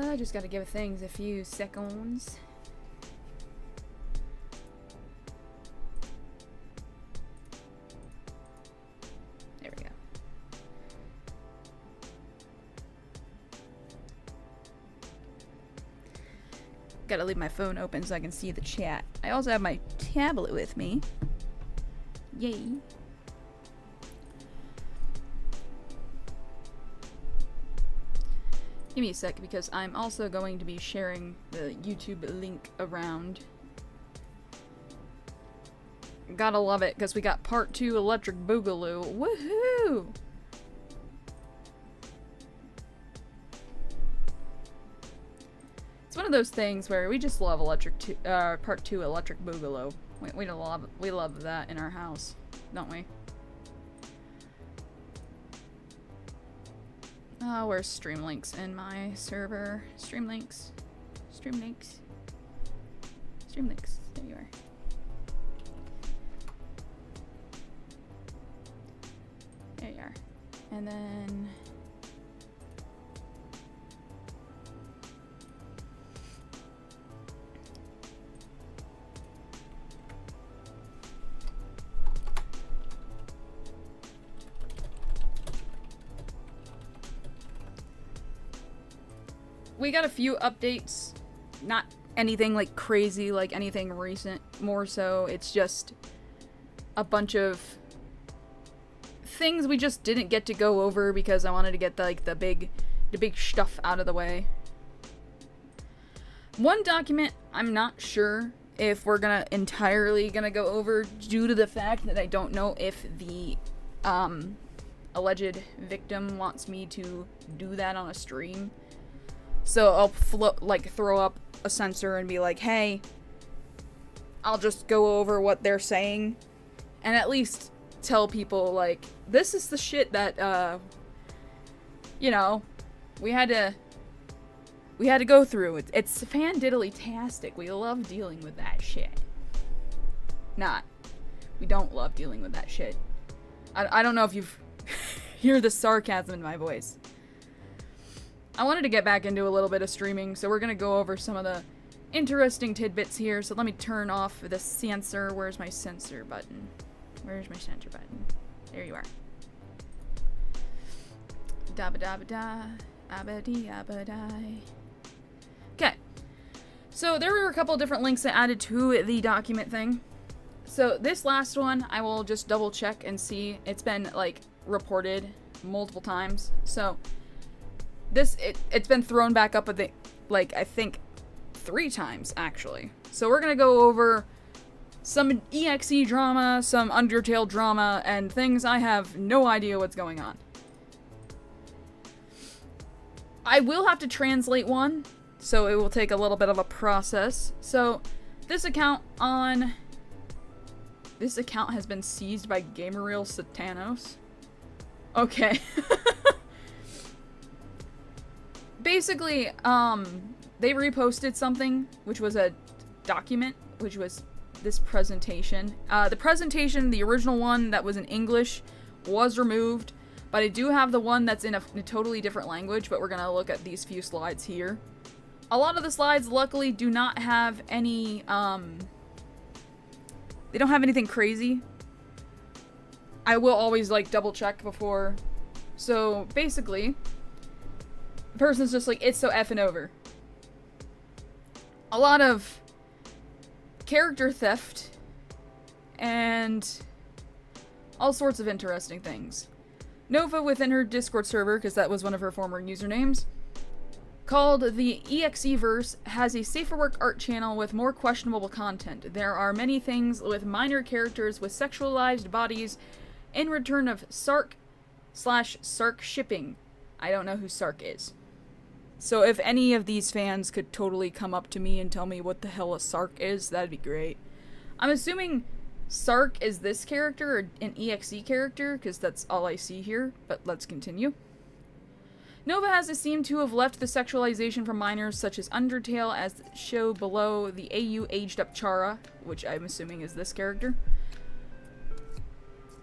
I just gotta give things a few seconds. There we go. Gotta leave my phone open so I can see the chat. I also have my tablet with me. Yay. Give me a sec because I'm also going to be sharing the YouTube link around. Gotta love it because we got part 2 Electric Boogaloo. Woohoo! It's one of those things where we just love part 2 Electric Boogaloo. We love that in our house, don't we? Oh, where's Streamlinks in my server? Streamlinks. There you are. There you are. And then... we got a few updates, not anything like crazy, like anything recent, more so it's just a bunch of things we just didn't get to go over because I wanted to get the big stuff out of the way. One document I'm not sure if we're entirely gonna go over due to the fact that I don't know if the alleged victim wants me to do that on a stream. So I'll throw up a censor and be like, hey, I'll just go over what they're saying and at least tell people, like, this is the shit that, you know, we had to go through. It's fan-diddly-tastic. We love dealing with that shit. We don't love dealing with that shit. I don't know if you've hear the sarcasm in my voice. I wanted to get back into a little bit of streaming, so we're gonna go over some of the interesting tidbits here. So let me turn off the censor. Where's my censor button? Where's my censor button? There you are. Da-ba-da-ba-da. Abba-dee-abba-die. Okay. So there were a couple different links I added to the document thing. So this last one, I will just double check and see. It's been, like, reported multiple times. So it's been thrown back up, I think 3 times, actually. So we're gonna go over some EXE drama, some Undertale drama, and things I have no idea what's going on. I will have to translate one, so it will take a little bit of a process. So this account has been seized by Gamerreal Satanos. Okay. Basically, they reposted something, which was a document, which was this presentation. The original one that was in English was removed, but I do have the one that's in a totally different language, but we're gonna look at these few slides here. A lot of the slides, luckily, do not have any, they don't have anything crazy. I will always, like, double check before. So, basically, the person's just like, it's so effing over. A lot of character theft and all sorts of interesting things. Nova, within her Discord server, because that was one of her former usernames, called the EXEverse, has a safer work art channel with more questionable content. There are many things with minor characters with sexualized bodies in return of Sark/Sark shipping. I don't know who Sark is. So if any of these fans could totally come up to me and tell me what the hell a Sark is, that'd be great. I'm assuming Sark is this character, or an EXE character, because that's all I see here, but let's continue. Nova has seemed to have left the sexualization from minors such as Undertale, as shown below. The AU aged up Chara, which I'm assuming is this character,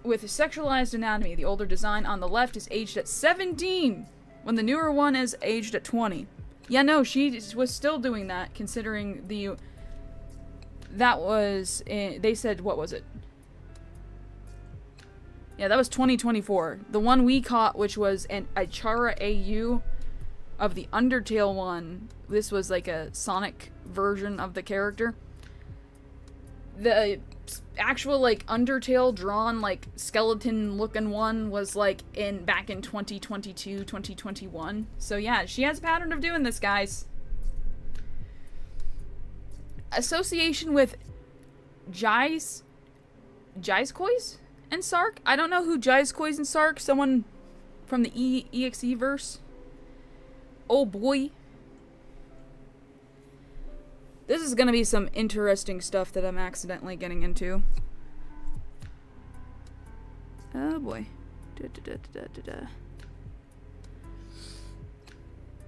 with sexualized anatomy. The older design on the left is aged at 17, when the newer one is aged at 20. Yeah, no, she was still doing that, considering that was, they said, what was it? Yeah, that was 2024. The one we caught, which was an Ichara AU of the Undertale one. This was like a Sonic version of the character. The actual, like, Undertale drawn, like, skeleton looking one was, like, back in 2022, 2021. So yeah, she has a pattern of doing this, guys. Association with Jaiskois and Sark? I don't know who Jaiskois and Sark, someone from the EXE verse. Oh boy. This is gonna be some interesting stuff that I'm accidentally getting into. Oh boy.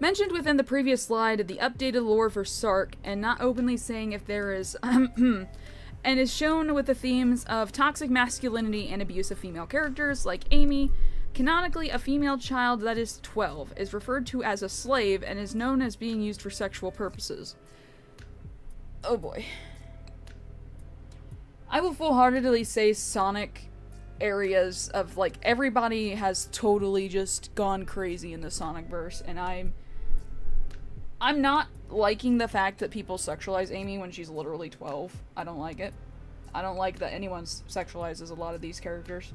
Mentioned within the previous slide the updated lore for Sark, and not openly saying if there is and is shown with the themes of toxic masculinity and abuse of female characters like Amy. Canonically, a female child that is 12 is referred to as a slave and is known as being used for sexual purposes. Oh boy. I will full-heartedly say Sonic areas of, like, everybody has totally just gone crazy in the Sonic verse, and I'm not liking the fact that people sexualize Amy when she's literally 12. I don't like it. I don't like that anyone sexualizes a lot of these characters.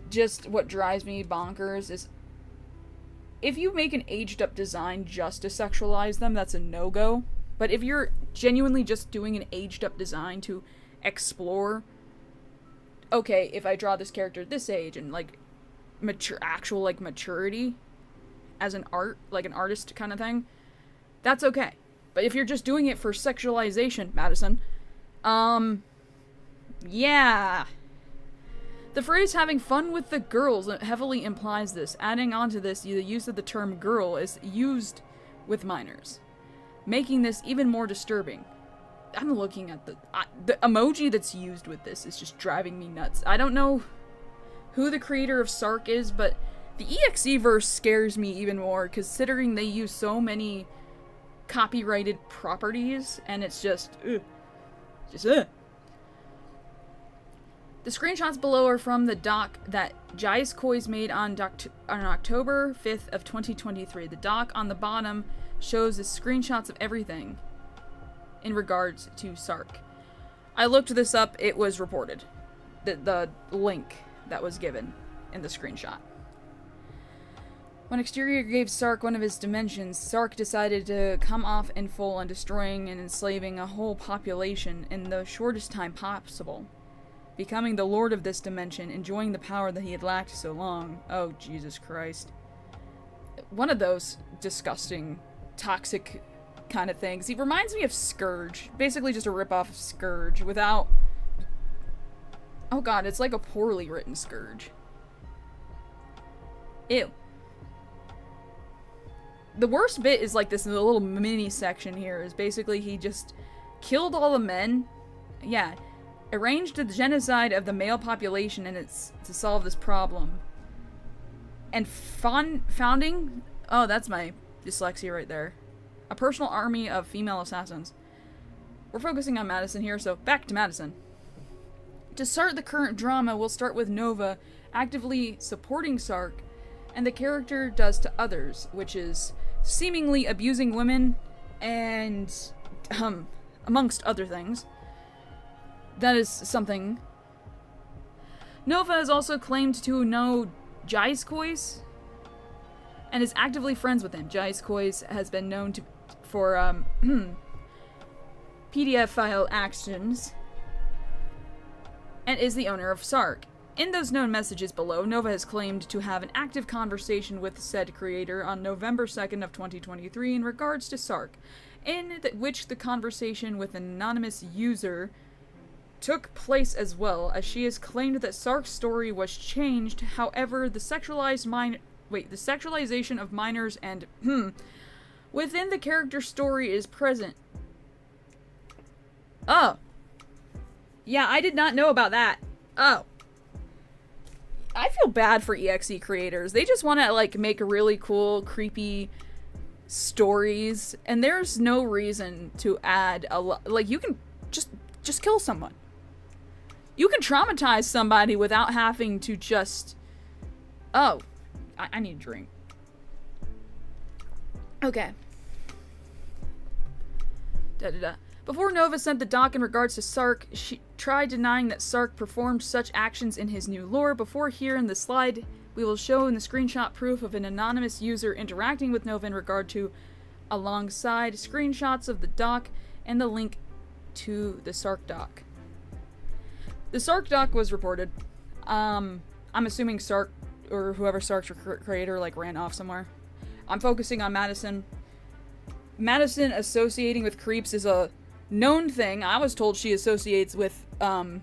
Just what drives me bonkers is if you make an aged up design just to sexualize them, that's a no-go. But if you're genuinely just doing an aged up design to explore, okay, if I draw this character at this age and, like, actual, like, maturity as an artist kind of thing, that's okay. But if you're just doing it for sexualization, Madison, yeah. The phrase having fun with the girls heavily implies this. Adding on to this, the use of the term girl is used with minors, making this even more disturbing. I'm looking at the emoji that's used with this is just driving me nuts. I don't know who the creator of Sark is, but the EXE verse scares me even more, considering they use so many copyrighted properties, and it's just, ugh. The screenshots below are from the doc that Jaiskois made on October 5th of 2023. The doc on the bottom shows the screenshots of everything in regards to Sark. I looked this up, it was reported. The link that was given in the screenshot. When Exterior gave Sark one of his dimensions, Sark decided to come off in full and destroying and enslaving a whole population in the shortest time possible. Becoming the lord of this dimension, enjoying the power that he had lacked so long. Oh, Jesus Christ. One of those disgusting, toxic kind of things. He reminds me of Scourge. Basically just a ripoff of Scourge without... Oh god, it's like a poorly written Scourge. Ew. The worst bit is like this little mini section here is basically he just killed all the men. Yeah. Arranged the genocide of the male population and it's to solve this problem. And founding... Oh, that's my dyslexia right there. A personal army of female assassins. We're focusing on Madison here, so back to Madison. To start the current drama, we'll start with Nova actively supporting Sark, and the character does to others, which is seemingly abusing women and, amongst other things. That is something. Nova has also claimed to know Jaiskois and is actively friends with him. Jaiskois has been known for PDF file actions and is the owner of Sark. In those known messages below, Nova has claimed to have an active conversation with said creator on November 2nd of 2023 in regards to Sark, in which the conversation with an anonymous user took place as well, as she has claimed that Sark's story was changed. However, the sexualization of minors and within the character's story is present. Oh. Yeah, I did not know about that. Oh. I feel bad for EXE creators. They just want to, like, make really cool, creepy stories, and there's no reason to add a lot. Like, you can just kill someone. You can traumatize somebody without having to just... Oh, I need a drink. Okay. Da-da-da. Before Nova sent the doc in regards to Sark, she tried denying that Sark performed such actions in his new lore. Before here in the slide, we will show in the screenshot proof of an anonymous user interacting with Nova in regard to, alongside screenshots of the doc and the link to the Sark doc. The Sark doc was reported. I'm assuming Sark, or whoever Sark's creator, like, ran off somewhere. I'm focusing on Madison. Madison associating with creeps is a known thing. I was told she associates with a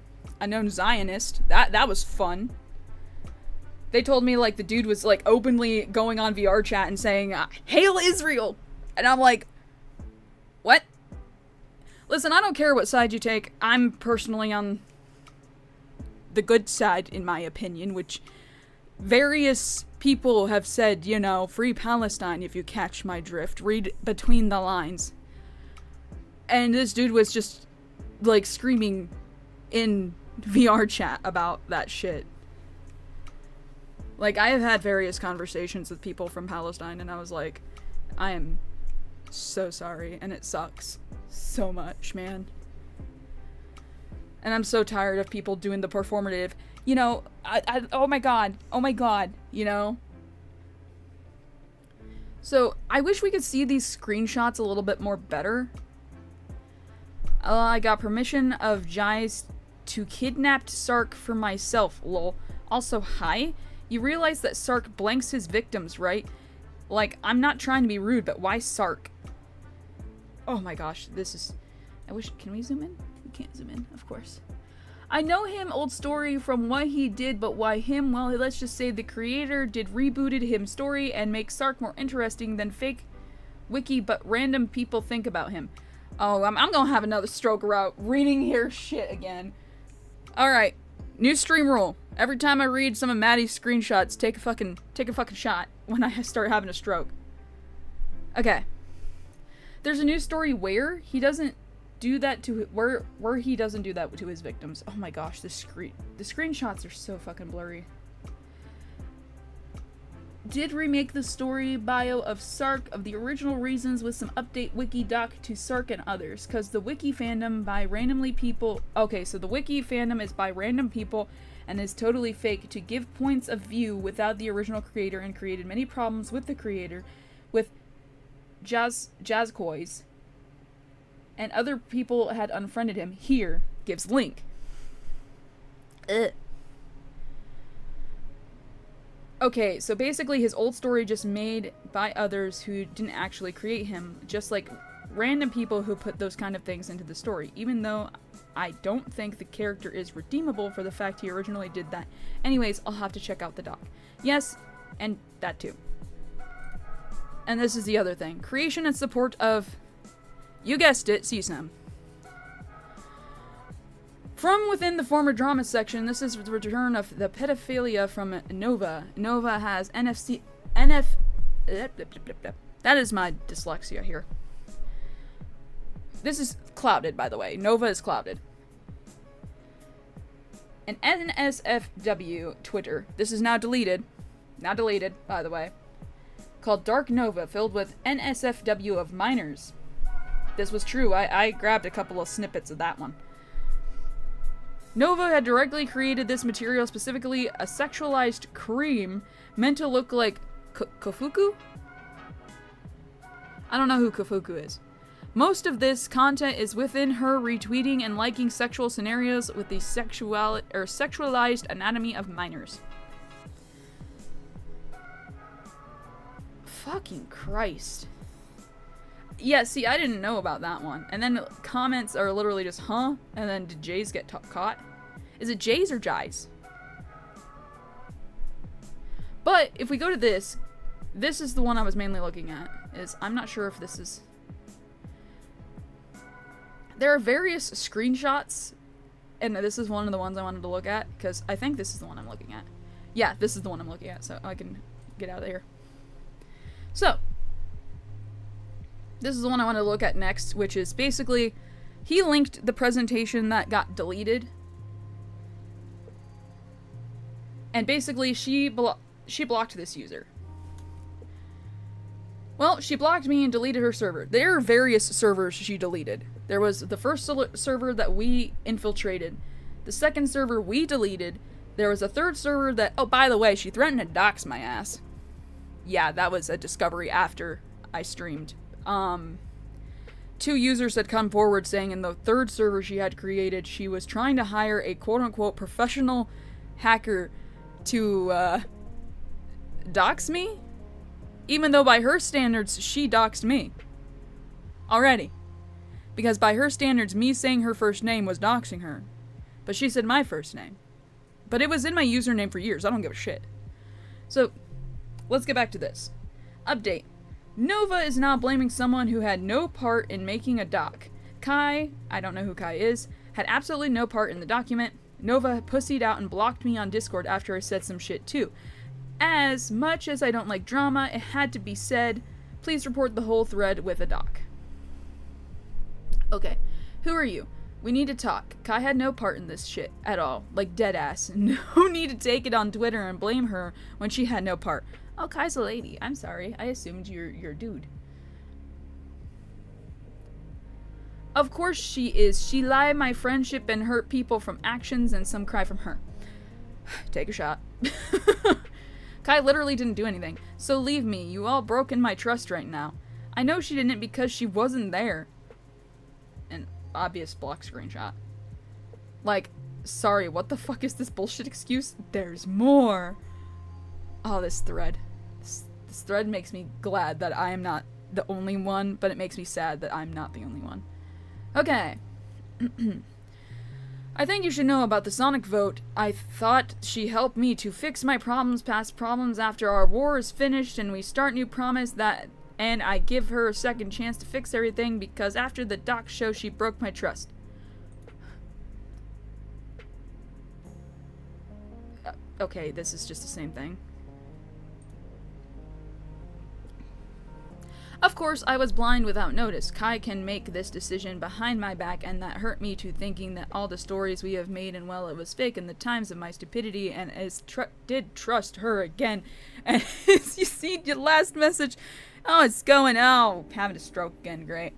known Zionist. That was fun. They told me, like, the dude was, like, openly going on VR chat and saying, "Hail Israel!" And I'm like, what? Listen, I don't care what side you take. I'm personally on the good side, in my opinion, which various people have said, you know, free Palestine, if you catch my drift. Read between the lines. And this dude was just, like, screaming in VR chat about that shit. Like, I have had various conversations with people from Palestine, and I was like, I am so sorry, and it sucks so much, man. And I'm so tired of people doing the performative, you know, oh my god, you know? So, I wish we could see these screenshots a little bit more better. I got permission of Jais to kidnap Sark for myself, lol. Also, hi. You realize that Sark blanks his victims, right? Like, I'm not trying to be rude, but why Sark? Oh my gosh, this is... I wish... Can we zoom in? We can't zoom in, of course. I know him, old story from what he did, but why him? Well, let's just say the creator did rebooted him story and make Sark more interesting than fake wiki, but random people think about him. Oh, I'm gonna have another stroke about reading here shit again. Alright, new stream rule. Every time I read some of Maddie's screenshots, take a fucking shot when I start having a stroke. Okay. There's a new story where he doesn't do that to where he doesn't do that to his victims. Oh my gosh, the screenshots are so fucking blurry. Did remake the story bio of Sark of the original reasons with some update wiki doc to Sark and others, cause the wiki fandom by randomly people. Okay, so the wiki fandom is by random people and is totally fake to give points of view without the original creator and created many problems with the creator, with Jazzcoys, and other people had unfriended him. Here, gives link. Ugh. Okay, so basically his old story just made by others who didn't actually create him, just like random people who put those kind of things into the story, even though I don't think the character is redeemable for the fact he originally did that. Anyways, I'll have to check out the doc. Yes, and that too. And this is the other thing. Creation and support of, you guessed it, CSAM. From within the former drama section, this is the return of the pedophilia from Nova. Nova has that is my dyslexia here. This is clouded, by the way. Nova is clouded. An NSFW Twitter. This is now deleted. Now deleted, by the way. Called Dark Nova, filled with NSFW of minors. This was true. I grabbed a couple of snippets of that one. Nova had directly created this material, specifically a sexualized cream meant to look like Kofuku? I don't know who Kofuku is. Most of this content is within her retweeting and liking sexual scenarios with the sexualized anatomy of minors. Fucking Christ. Yeah, see, I didn't know about that one. And then comments are literally just, huh? And then did Jays get caught? Is it Jays or Jais? But if we go to this is the one I was mainly looking at. I'm not sure if this is... There are various screenshots, and this is one of the ones I wanted to look at, because I think this is the one I'm looking at. Yeah, this is the one I'm looking at, so I can get out of here. So, This is the one I want to look at next, which is basically, he linked the presentation that got deleted. And basically, she blocked this user. Well, she blocked me and deleted her server. There are various servers she deleted. There was the first server that we infiltrated. The second server we deleted. There was a third server that, oh, by the way, she threatened to dox my ass. Yeah, that was a discovery after I streamed. 2 users had come forward saying in the third server she had created, she was trying to hire a quote-unquote professional hacker to, dox me? Even though by her standards, she doxed me. Already. Because by her standards, me saying her first name was doxing her. But she said my first name. But it was in my username for years. I don't give a shit. So, let's get back to this. Update. Nova is now blaming someone who had no part in making a doc. Kai, I don't know who Kai is, had absolutely no part in the document. Nova pussied out and blocked me on Discord after I said some shit too. As much as I don't like drama, it had to be said. Please report the whole thread with a doc. Okay, who are you? We need to talk. Kai had no part in this shit at all. Like, dead ass. No need to take it on Twitter and blame her when she had no part. Oh, Kai's a lady. I'm sorry. I assumed you're a dude. Of course she is. She lied my friendship and hurt people from actions and some cry from her. Take a shot. Kai literally didn't do anything. So leave me. You all broken my trust right now. I know she didn't because she wasn't there. An obvious block screenshot. Like, sorry, what the fuck is this bullshit excuse? There's more. Oh, this thread. This thread makes me glad that I am not the only one, but it makes me sad that I'm not the only one. Okay. I think you should know about the Sonic vote. I thought she helped me to fix my problems, past problems after our war is finished and we start new promise that, and I give her a second chance to fix everything because after the doc show she broke my trust. Okay, this is just the same thing. Of course, I was blind without notice. Kai can make this decision behind my back, and that hurt me to thinking that all the stories we have made and well, it was fake in the times of my stupidity, and did trust her again. And you see your last message. Oh, it's going. Oh, having a stroke again. Great.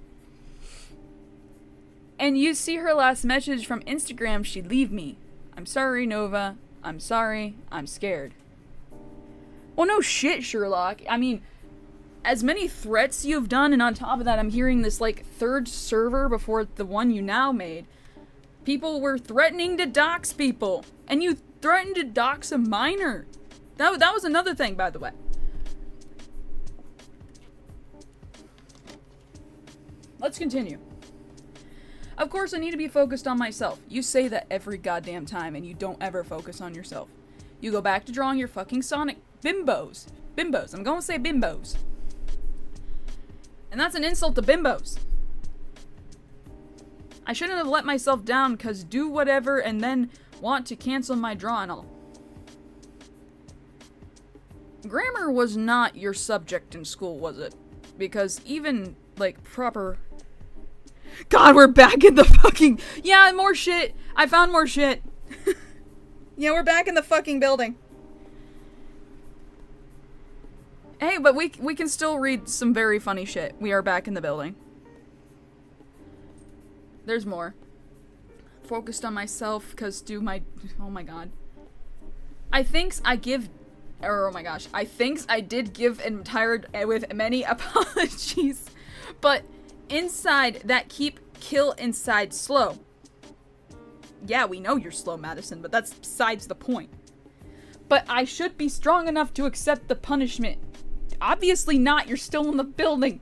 And you see her last message from Instagram. She'd leave me. I'm sorry, Nova. I'm sorry. I'm scared. Well, no shit, Sherlock. I mean, as many threats you've done, and on top of that, I'm hearing this, like, third server before the one you now made. People were threatening to dox people. And you threatened to dox a minor. That was another thing, by the way. Let's continue. Of course, I need to be focused on myself. You say that every goddamn time, and you don't ever focus on yourself. You go back to drawing your fucking Sonic bimbos. Bimbos. I'm gonna say bimbos. And that's an insult to bimbos. I shouldn't have let myself down because do whatever and then want to cancel my draw and all. Grammar was not your subject in school, was it? Because even, like, proper... God, we're back in the fucking... Yeah, more shit. I found more shit. Yeah, we're back in the fucking building. Hey, but we can still read some very funny shit. We are back in the building. There's more. Focused on myself, cause do my... Oh my god. I thinks I give... Oh my gosh. I thinks I did give entire... with many apologies. But inside, that kill inside slow. Yeah, we know you're slow, Madison, but that's besides the point. But I should be strong enough to accept the punishment. Obviously not, you're still in the building.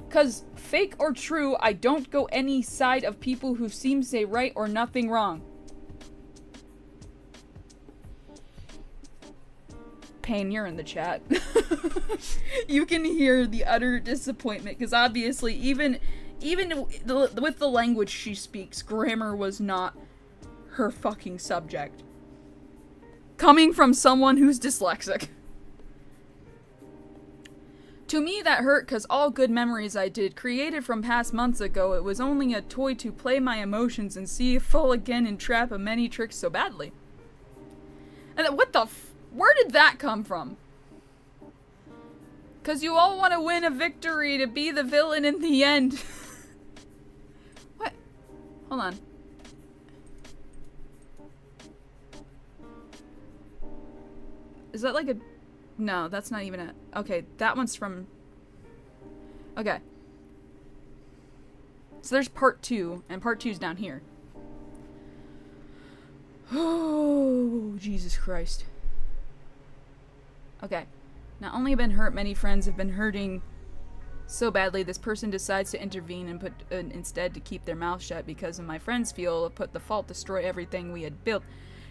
Cause, fake or true, I don't go any side of people who seem to say right or nothing wrong. Pain, you're in the chat. You can hear the utter disappointment, because obviously, even with the language she speaks, grammar was not her fucking subject. Coming from someone who's dyslexic. To me, that hurt because all good memories I did, created from past months ago, it was only a toy to play my emotions and see full again and trap a many tricks so badly. And what the where did that come from? Because you all want to win a victory to be the villain in the end. What? Hold on. Is that like a... No, that's not even it. Okay, that one's from... Okay. So there's part 2, and part 2's down here. Oh, Jesus Christ. Okay. Not only have been hurt, many friends have been hurting so badly, this person decides to intervene and put instead to keep their mouth shut because of my friends feel put the fault, destroy everything we had built.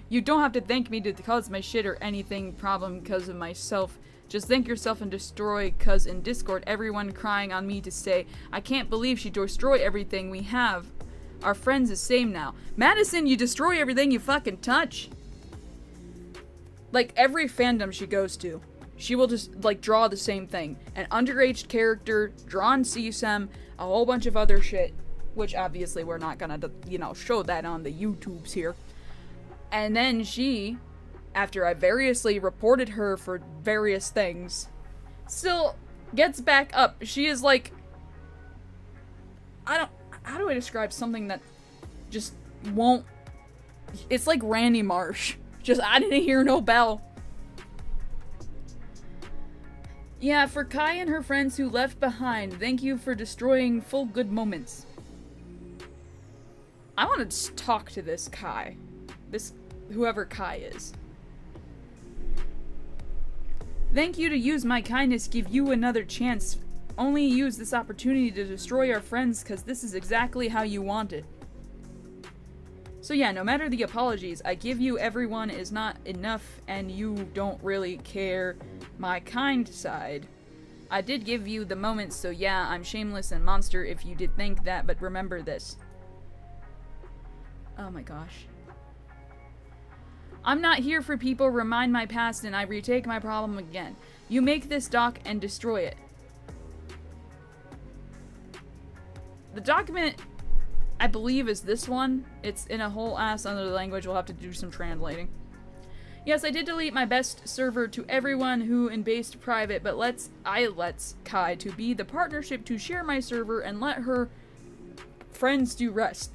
You don't have to thank me to cause my shit or anything problem because of myself. Just thank yourself and destroy, cause in Discord everyone crying on me to say, I can't believe she destroyed everything we have. Our friends is same now. Madison, you destroy everything you fucking touch. Like every fandom she goes to, she will just like draw the same thing. An underage character, drawn CSM, a whole bunch of other shit. Which obviously we're not gonna, you know, show that on the YouTubes here. And then she, after I variously reported her for various things, still gets back up. She is like... How do I describe something that just won't... It's like Randy Marsh. Just, I didn't hear no bell. Yeah, for Kai and her friends who left behind, thank you for destroying full good moments. I want to talk to this Kai. Whoever Kai is. Thank you to use my kindness, give you another chance. Only use this opportunity to destroy our friends because this is exactly how you want it. So yeah, no matter the apologies, I give you everyone is not enough and you don't really care my kind side. I did give you the moments, so yeah, I'm shameless and monster if you did think that, but remember this. Oh my gosh. I'm not here for people remind my past and I retake my problem again. You make this doc and destroy it. The document, I believe, is this one. It's in a whole ass other language. We'll have to do some translating. Yes, I did delete my best server to everyone who embased private, but let's Kai to be the partnership to share my server and let her friends do rest.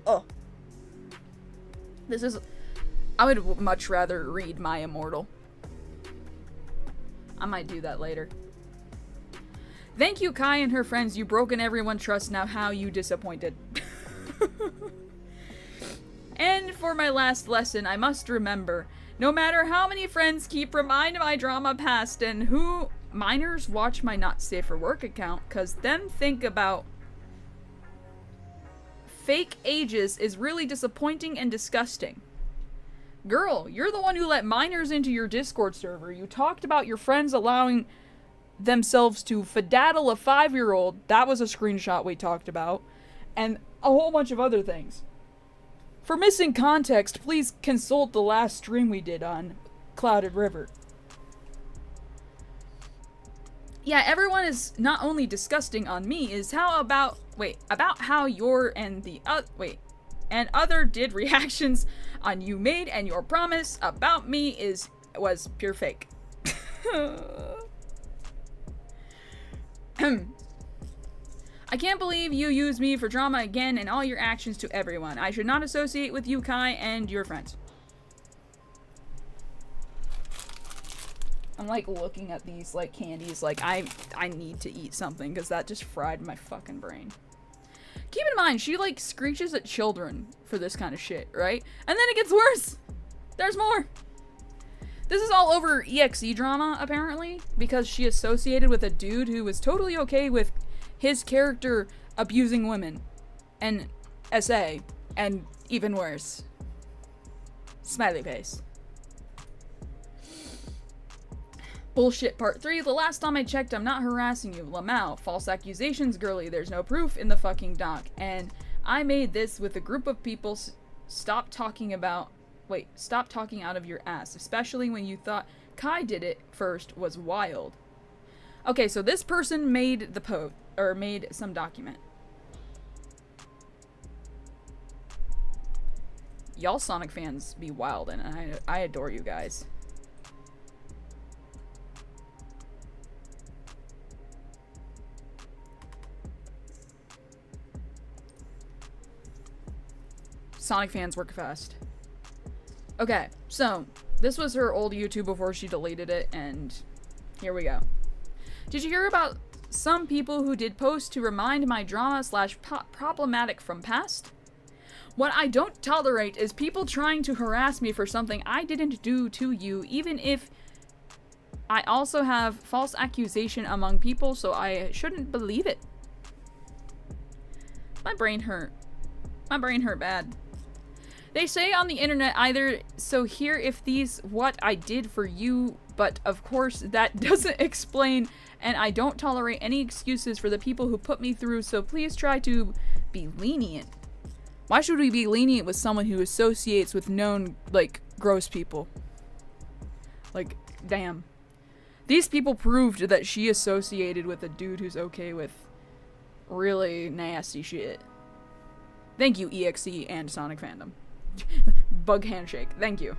Oh. This is... I would much rather read My Immortal. I might do that later. Thank you, Kai and her friends. You've broken everyone's trust. Now how you disappointed. And for my last lesson, I must remember, no matter how many friends keep remind my drama past and who minors watch my not safe for work account, cause them think about fake ages is really disappointing and disgusting. Girl, you're the one who let minors into your Discord server. You talked about your friends allowing themselves to fedaddle a 5-year-old. That was a screenshot we talked about. And a whole bunch of other things. For missing context, please consult the last stream we did on Clouded River. Yeah, everyone is not only disgusting on me, is how about... Wait, about how your and the... and other did reactions on you made and your promise about me was pure fake. I can't believe you used me for drama again and all your actions to everyone. I should not associate with you, Kai, and your friends. I'm like looking at these like candies like I need to eat something because that just fried my fucking brain. Keep in mind, she like screeches at children for this kind of shit, right? And then it gets worse. There's more. This is all over EXE drama, apparently, because she associated with a dude who was totally okay with his character abusing women. And SA. And even worse. Smiley face. Bullshit part 3. The last time I checked, I'm not harassing you. Lamau. False accusations, girly. There's no proof in the fucking doc. And I made this with a group of people. Stop talking out of your ass. Especially when you thought Kai did it first was wild. Okay, so this person made the or made some document. Y'all Sonic fans be wild, and I adore you guys. Sonic fans work fast. Okay, so this was her old YouTube before she deleted it, and here we go. Did you hear about some people who did posts to remind my drama / problematic from past? What I don't tolerate is people trying to harass me for something I didn't do to you, even if I also have false accusation among people, so I shouldn't believe it. My brain hurt. My brain hurt bad. They say on the internet either, so here if these what I did for you, but of course that doesn't explain, and I don't tolerate any excuses for the people who put me through, so please try to be lenient. Why should we be lenient with someone who associates with known, like, gross people? Like, damn. These people proved that she associated with a dude who's okay with really nasty shit. Thank you, EXE and Sonic Fandom. Bug handshake. Thank you.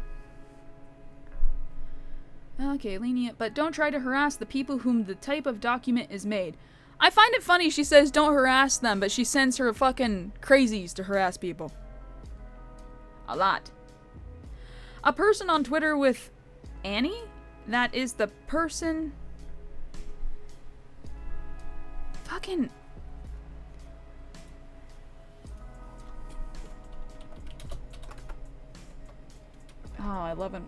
Okay, lenient, but don't try to harass the people whom the type of document is made. I find it funny she says don't harass them, but she sends her fucking crazies to harass people. A lot. A person on Twitter with Annie? That is the person... Fucking... Oh, I love him.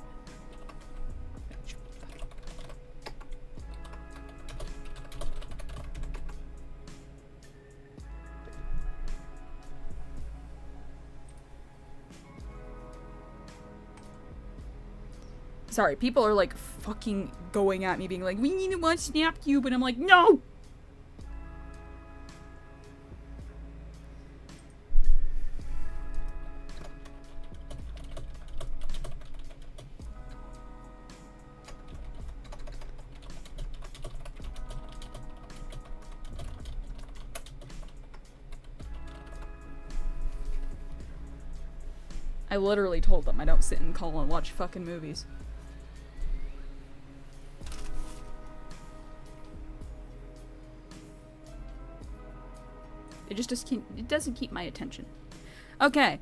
Sorry, people are like fucking going at me being like, we need to watch SnapCube, and I'm like, no! I literally told them I don't sit and call and watch fucking movies. It doesn't keep my attention. Okay.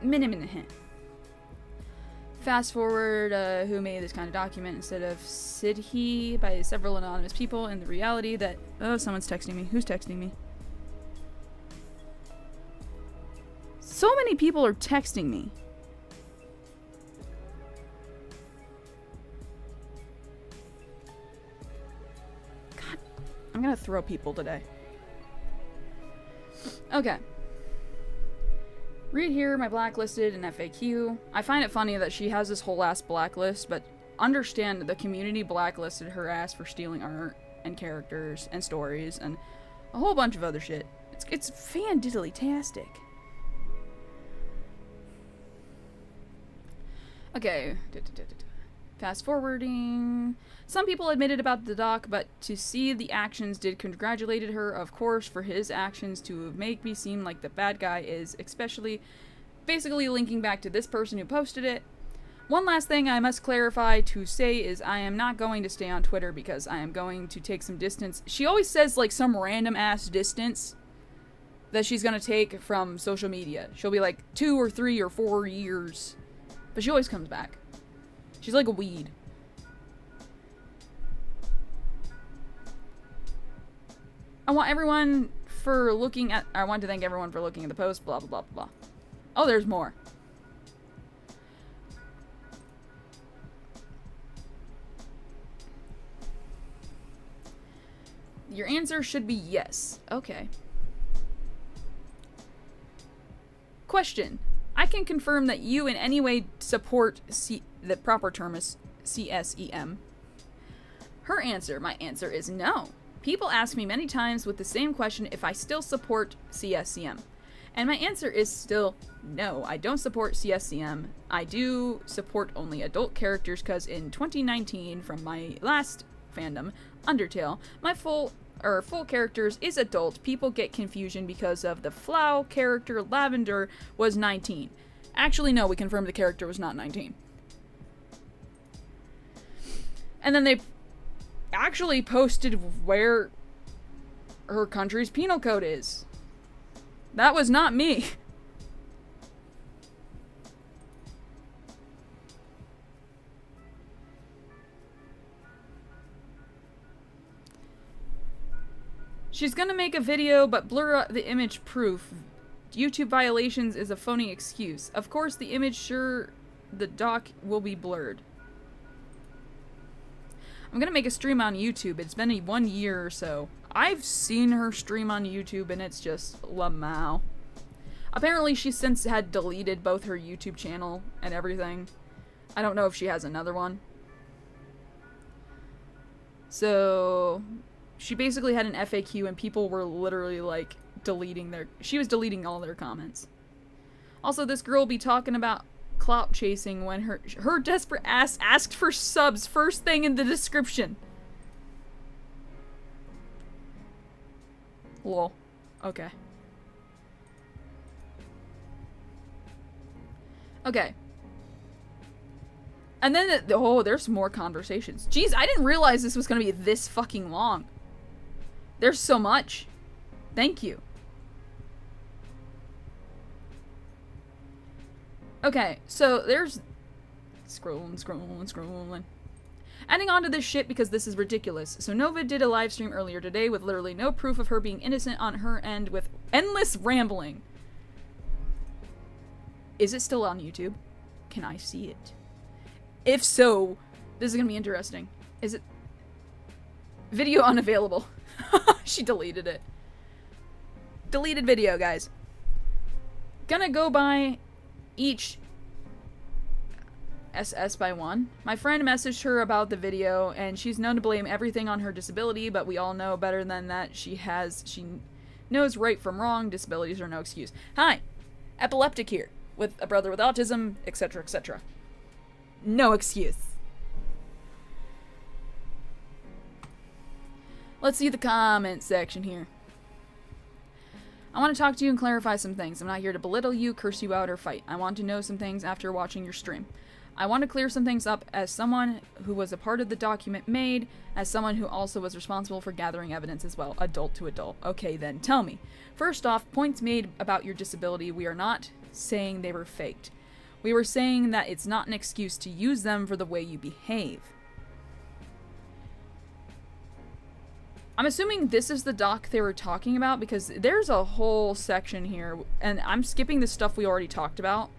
Minute. Fast forward, who made this kind of document instead of Sidhe by several anonymous people, and the reality that... Oh, someone's texting me. Who's texting me? So many people are texting me. God, I'm gonna throw people today. Okay. Read here my blacklisted and FAQ. I find it funny that she has this whole ass blacklist, but understand the community blacklisted her ass for stealing art and characters and stories and a whole bunch of other shit. It's fan-diddly-tastic. Okay. Fast forwarding. Some people admitted about the doc, but to see the actions did congratulated her, of course, for his actions to make me seem like the bad guy is, especially basically linking back to this person who posted it. One last thing I must clarify to say is I am not going to stay on Twitter because I am going to take some distance. She always says like some random ass distance that she's gonna take from social media. She'll be like 2 or 3 or 4 years, but she always comes back. She's like a weed. I want to thank everyone for looking at the post, blah, blah, blah, blah. Oh, there's more. Your answer should be yes. Okay. Question. I can confirm that you in any way support the proper term is CSEM. Her answer. My answer is no. People ask me many times with the same question if I still support CSCM. And my answer is still no. I don't support CSCM. I do support only adult characters because in 2019, from my last fandom, Undertale. My full characters is adult. People get confusion because of the Flow character, Lavender, was 19. Actually, no, we confirmed the character was not 19. And then they actually posted where her country's penal code is. That was not me. She's gonna make a video but blur out the image proof. YouTube violations is a phony excuse. Of course the image the doc will be blurred. I'm gonna make a stream on YouTube. It's been 1 year or so. I've seen her stream on YouTube and it's just lamau. Apparently she since had deleted both her YouTube channel and everything. I don't know if she has another one. So she basically had an FAQ and people were literally like she was deleting all their comments. Also, this girl will be talking about clout chasing when her desperate ass asked for subs first thing in the description. Lol. Okay. Okay. And then, oh, there's more conversations. Jeez, I didn't realize this was gonna be this fucking long. There's so much. Thank you. Okay, so there's... Scrolling. Adding on to this shit because this is ridiculous. So Nova did a live stream earlier today with literally no proof of her being innocent on her end with endless rambling. Is it still on YouTube? Can I see it? If so, this is gonna be interesting. Is it... Video unavailable. She deleted it. Deleted video, guys. Gonna go by each SS by one. My friend messaged her about the video, and she's known to blame everything on her disability, but we all know better than that. She knows right from wrong. Disabilities are no excuse. Hi, epileptic here, with a brother with autism, etc., etc. No excuse. Let's see the comment section here. I want to talk to you and clarify some things. I'm not here to belittle you, curse you out, or fight. I want to know some things after watching your stream. I want to clear some things up as someone who was a part of the document made, as someone who also was responsible for gathering evidence as well, adult to adult. Okay then, tell me. First off, points made about your disability, we are not saying they were faked. We were saying that it's not an excuse to use them for the way you behave. I'm assuming this is the doc they were talking about because there's a whole section here, and I'm skipping the stuff we already talked about.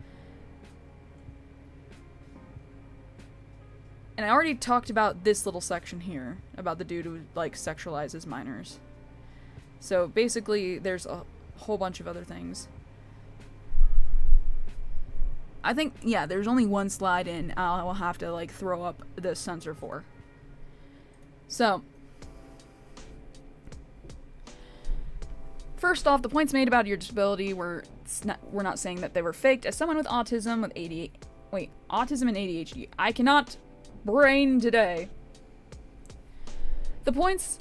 And I already talked about this little section here, about the dude who, like, sexualizes minors. So basically, there's a whole bunch of other things. I think, yeah, there's only one slide in I'll have to, like, throw up the censor for. So... First off, the points made about your disability we're not saying that they were faked. As someone with autism with autism and ADHD, I cannot brain today. The points...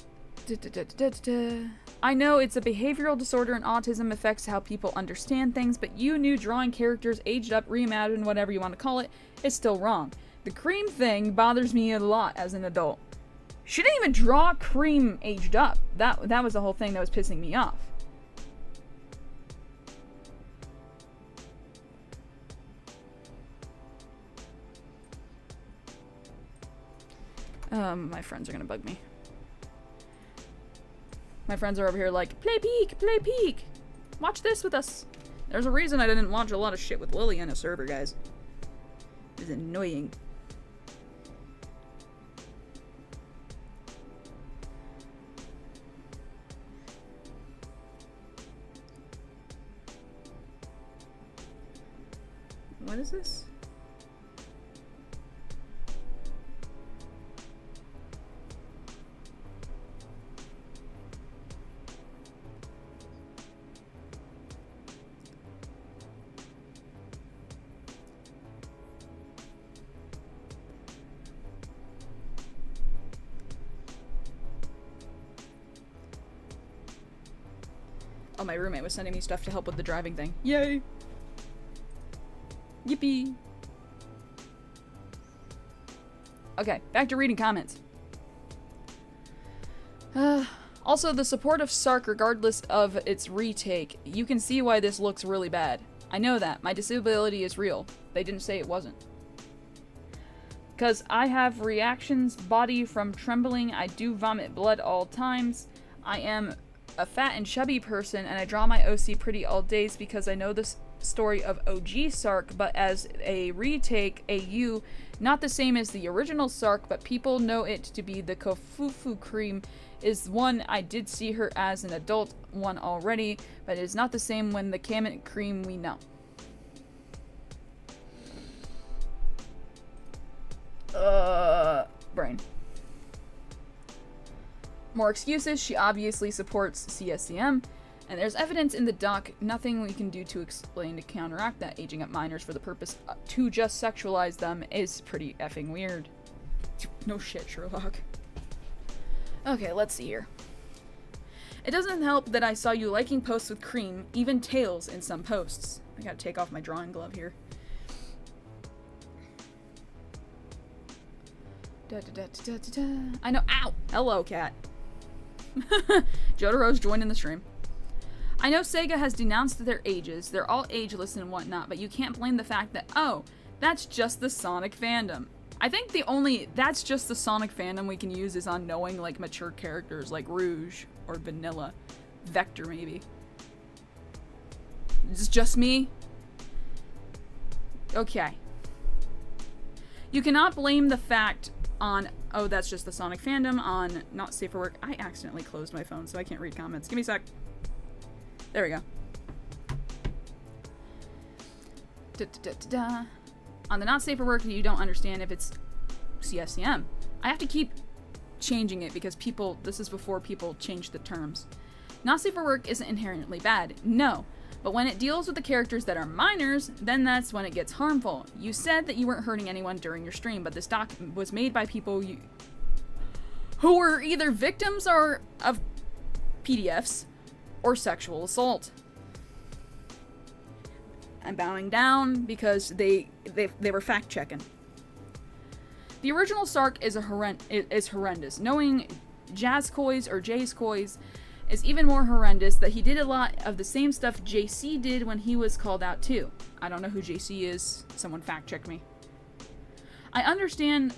I know it's a behavioral disorder and autism affects how people understand things, but you knew drawing characters aged up, reimagined, whatever you want to call it, is still wrong. The Cream thing bothers me a lot as an adult. She didn't even draw Cream aged up. That was the whole thing that was pissing me off. My friends are gonna bug me. My friends are over here like, play Peek, play Peek! Watch this with us! There's a reason I didn't watch a lot of shit with Lily on a server, guys. It's annoying. What is this? Oh, my roommate was sending me stuff to help with the driving thing. Yay! Yippee! Okay, back to reading comments. Also, the support of Sark regardless of its retake. You can see why this looks really bad. I know that. My disability is real. They didn't say it wasn't. Because I have reactions, body from trembling, I do vomit blood all times. I am a fat and chubby person, and I draw my OC pretty all days because I know this story of OG Sark, but as a retake, AU, not the same as the original Sark, but people know it to be the Kofufu cream is one. I did see her as an adult one already, but it is not the same when the Kamet cream we know. Brain. More excuses. She obviously supports CSCM, and there's evidence in the doc. Nothing we can do to explain to counteract that. Aging up minors for the purpose to just sexualize them is pretty effing weird. No shit, Sherlock. Okay, let's see here. It doesn't help that I saw you liking posts with cream, even tails in some posts. I gotta take off my drawing glove here. I know. Ow! Hello, cat. Jotaro's joined in the stream. I know Sega has denounced their ages. They're all ageless and whatnot, but you can't blame the fact that, oh, that's just the Sonic fandom. I think the only that's just the Sonic fandom we can use is on knowing, like, mature characters like Rouge or Vanilla. Vector, maybe. Is this just me? Okay. You cannot blame the fact on, oh, that's just the Sonic fandom, on not safe for work. I accidentally closed my phone, so I can't read comments. Give me a sec. There we go. On the not safe for work, you don't understand if it's CSCM. I have to keep changing it because people, this is before people change the terms. Not safe for work isn't inherently bad, no. But when it deals with the characters that are minors, then that's when it gets harmful. You said that you weren't hurting anyone during your stream, but this doc was made by people who were either victims of PDFs or sexual assault. I'm bowing down because they were fact-checking. The original Sark is horrendous. Knowing Jazzcoys or Jazzcoys is even more horrendous, that he did a lot of the same stuff JC did when he was called out too. I don't know who JC is. Someone fact-check me. I understand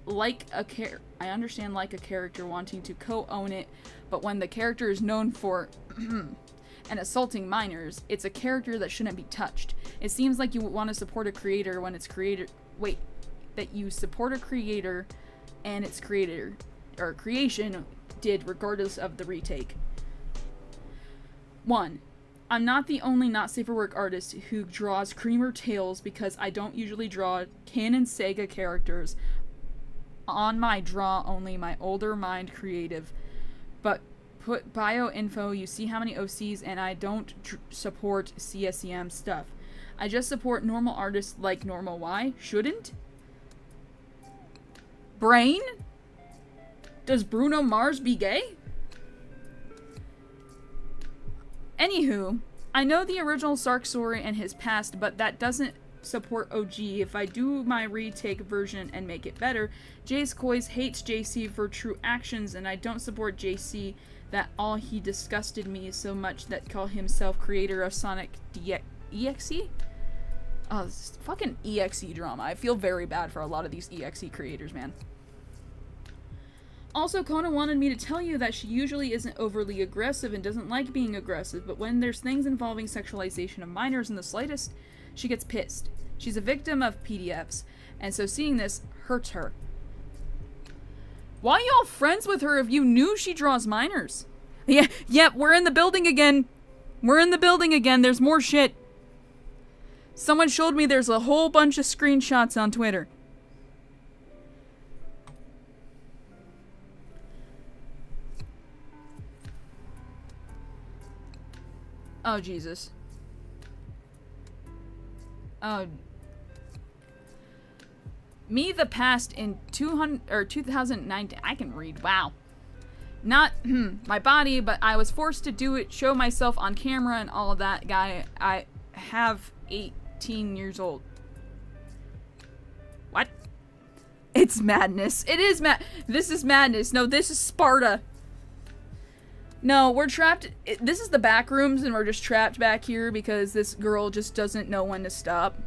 like a character wanting to co-own it, but when the character is known for and assaulting minors, it's a character that shouldn't be touched. It seems like you want to support a creator when its creator that you support a creator and its creator or creation did regardless of the retake. 1. I'm not the only not safe for work artist who draws creamer tails because I don't usually draw canon Sega characters on my draw only my older mind creative, but put bio info, you see how many OCs, and I don't support CSEM stuff. I just support normal artists like normal. Why? Shouldn't? Brain? Does Bruno Mars be gay? Anywho, I know the original Sark story and his past, but that doesn't support OG. If I do my retake version and make it better, Jazzcoys hates JC for true actions, and I don't support JC that all he disgusted me so much that call himself creator of Sonic EXE? Oh, this is fucking EXE drama. I feel very bad for a lot of these EXE creators, man. Also, Kona wanted me to tell you that she usually isn't overly aggressive and doesn't like being aggressive, but when there's things involving sexualization of minors in the slightest, she gets pissed. She's a victim of PDFs, and so seeing this hurts her. Why y'all friends with her if you knew she draws minors? Yeah, we're in the building again. We're in the building again. There's more shit. Someone showed me there's a whole bunch of screenshots on Twitter. Oh, Jesus. Oh. Me the past in 2019. I can read. Wow. Not my body, but I was forced to do it, show myself on camera and all of that. Guy, I have 18 years old. What? It's madness. It is this is madness. No, this is Sparta. No, we're trapped. This is the back rooms, and we're just trapped back here because this girl just doesn't know when to stop.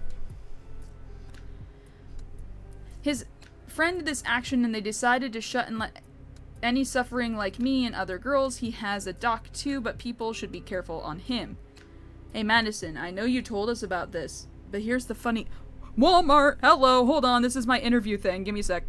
His friend did this action, and they decided to shut and let any suffering like me and other girls. He has a doc too, but people should be careful on him. Hey, Madison, I know you told us about this, but here's the funny... Walmart! Hello, hold on, this is my interview thing. Give me a sec.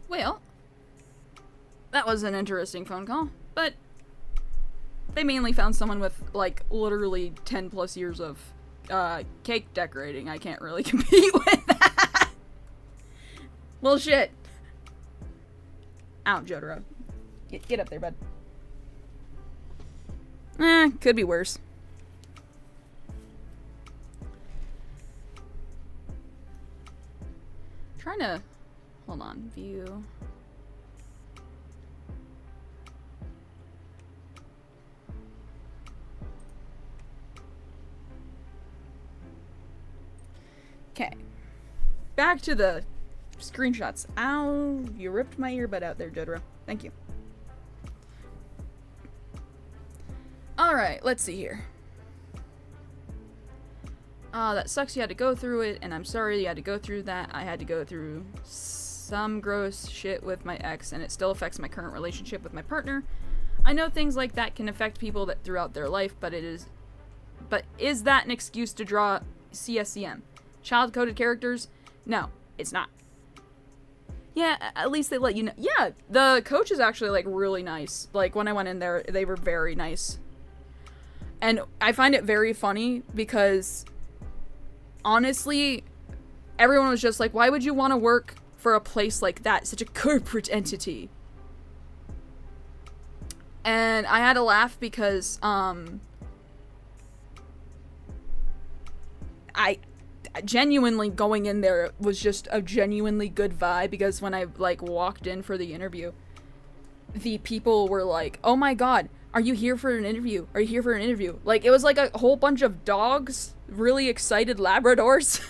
Well, that was an interesting phone call, but they mainly found someone with, like, literally 10 plus years of cake decorating. I can't really compete with that. Well, shit. Out, Jotaro. Get up there, bud. Could be worse. Trying to... Hold on. View... Okay. Back to the screenshots. Ow, you ripped my earbud out there, Jotaro. Thank you. Alright, let's see here. That sucks you had to go through it, and I'm sorry you had to go through that. I had to go through some gross shit with my ex, and it still affects my current relationship with my partner. I know things like that can affect people that throughout their life, but is that an excuse to draw CSCM? Child-coded characters? No, it's not. Yeah, at least they let you know. Yeah, the coach is actually, like, really nice. Like, when I went in there, they were very nice. And I find it very funny because, honestly, everyone was just like, why would you want to work for a place like that? Such a corporate entity. And I had to laugh because, I genuinely going in there was just a genuinely good vibe, because when I like walked in for the interview, the people were like, oh my god, are you here for an interview? Are you here for an interview? Like, it was like a whole bunch of dogs, really excited Labradors.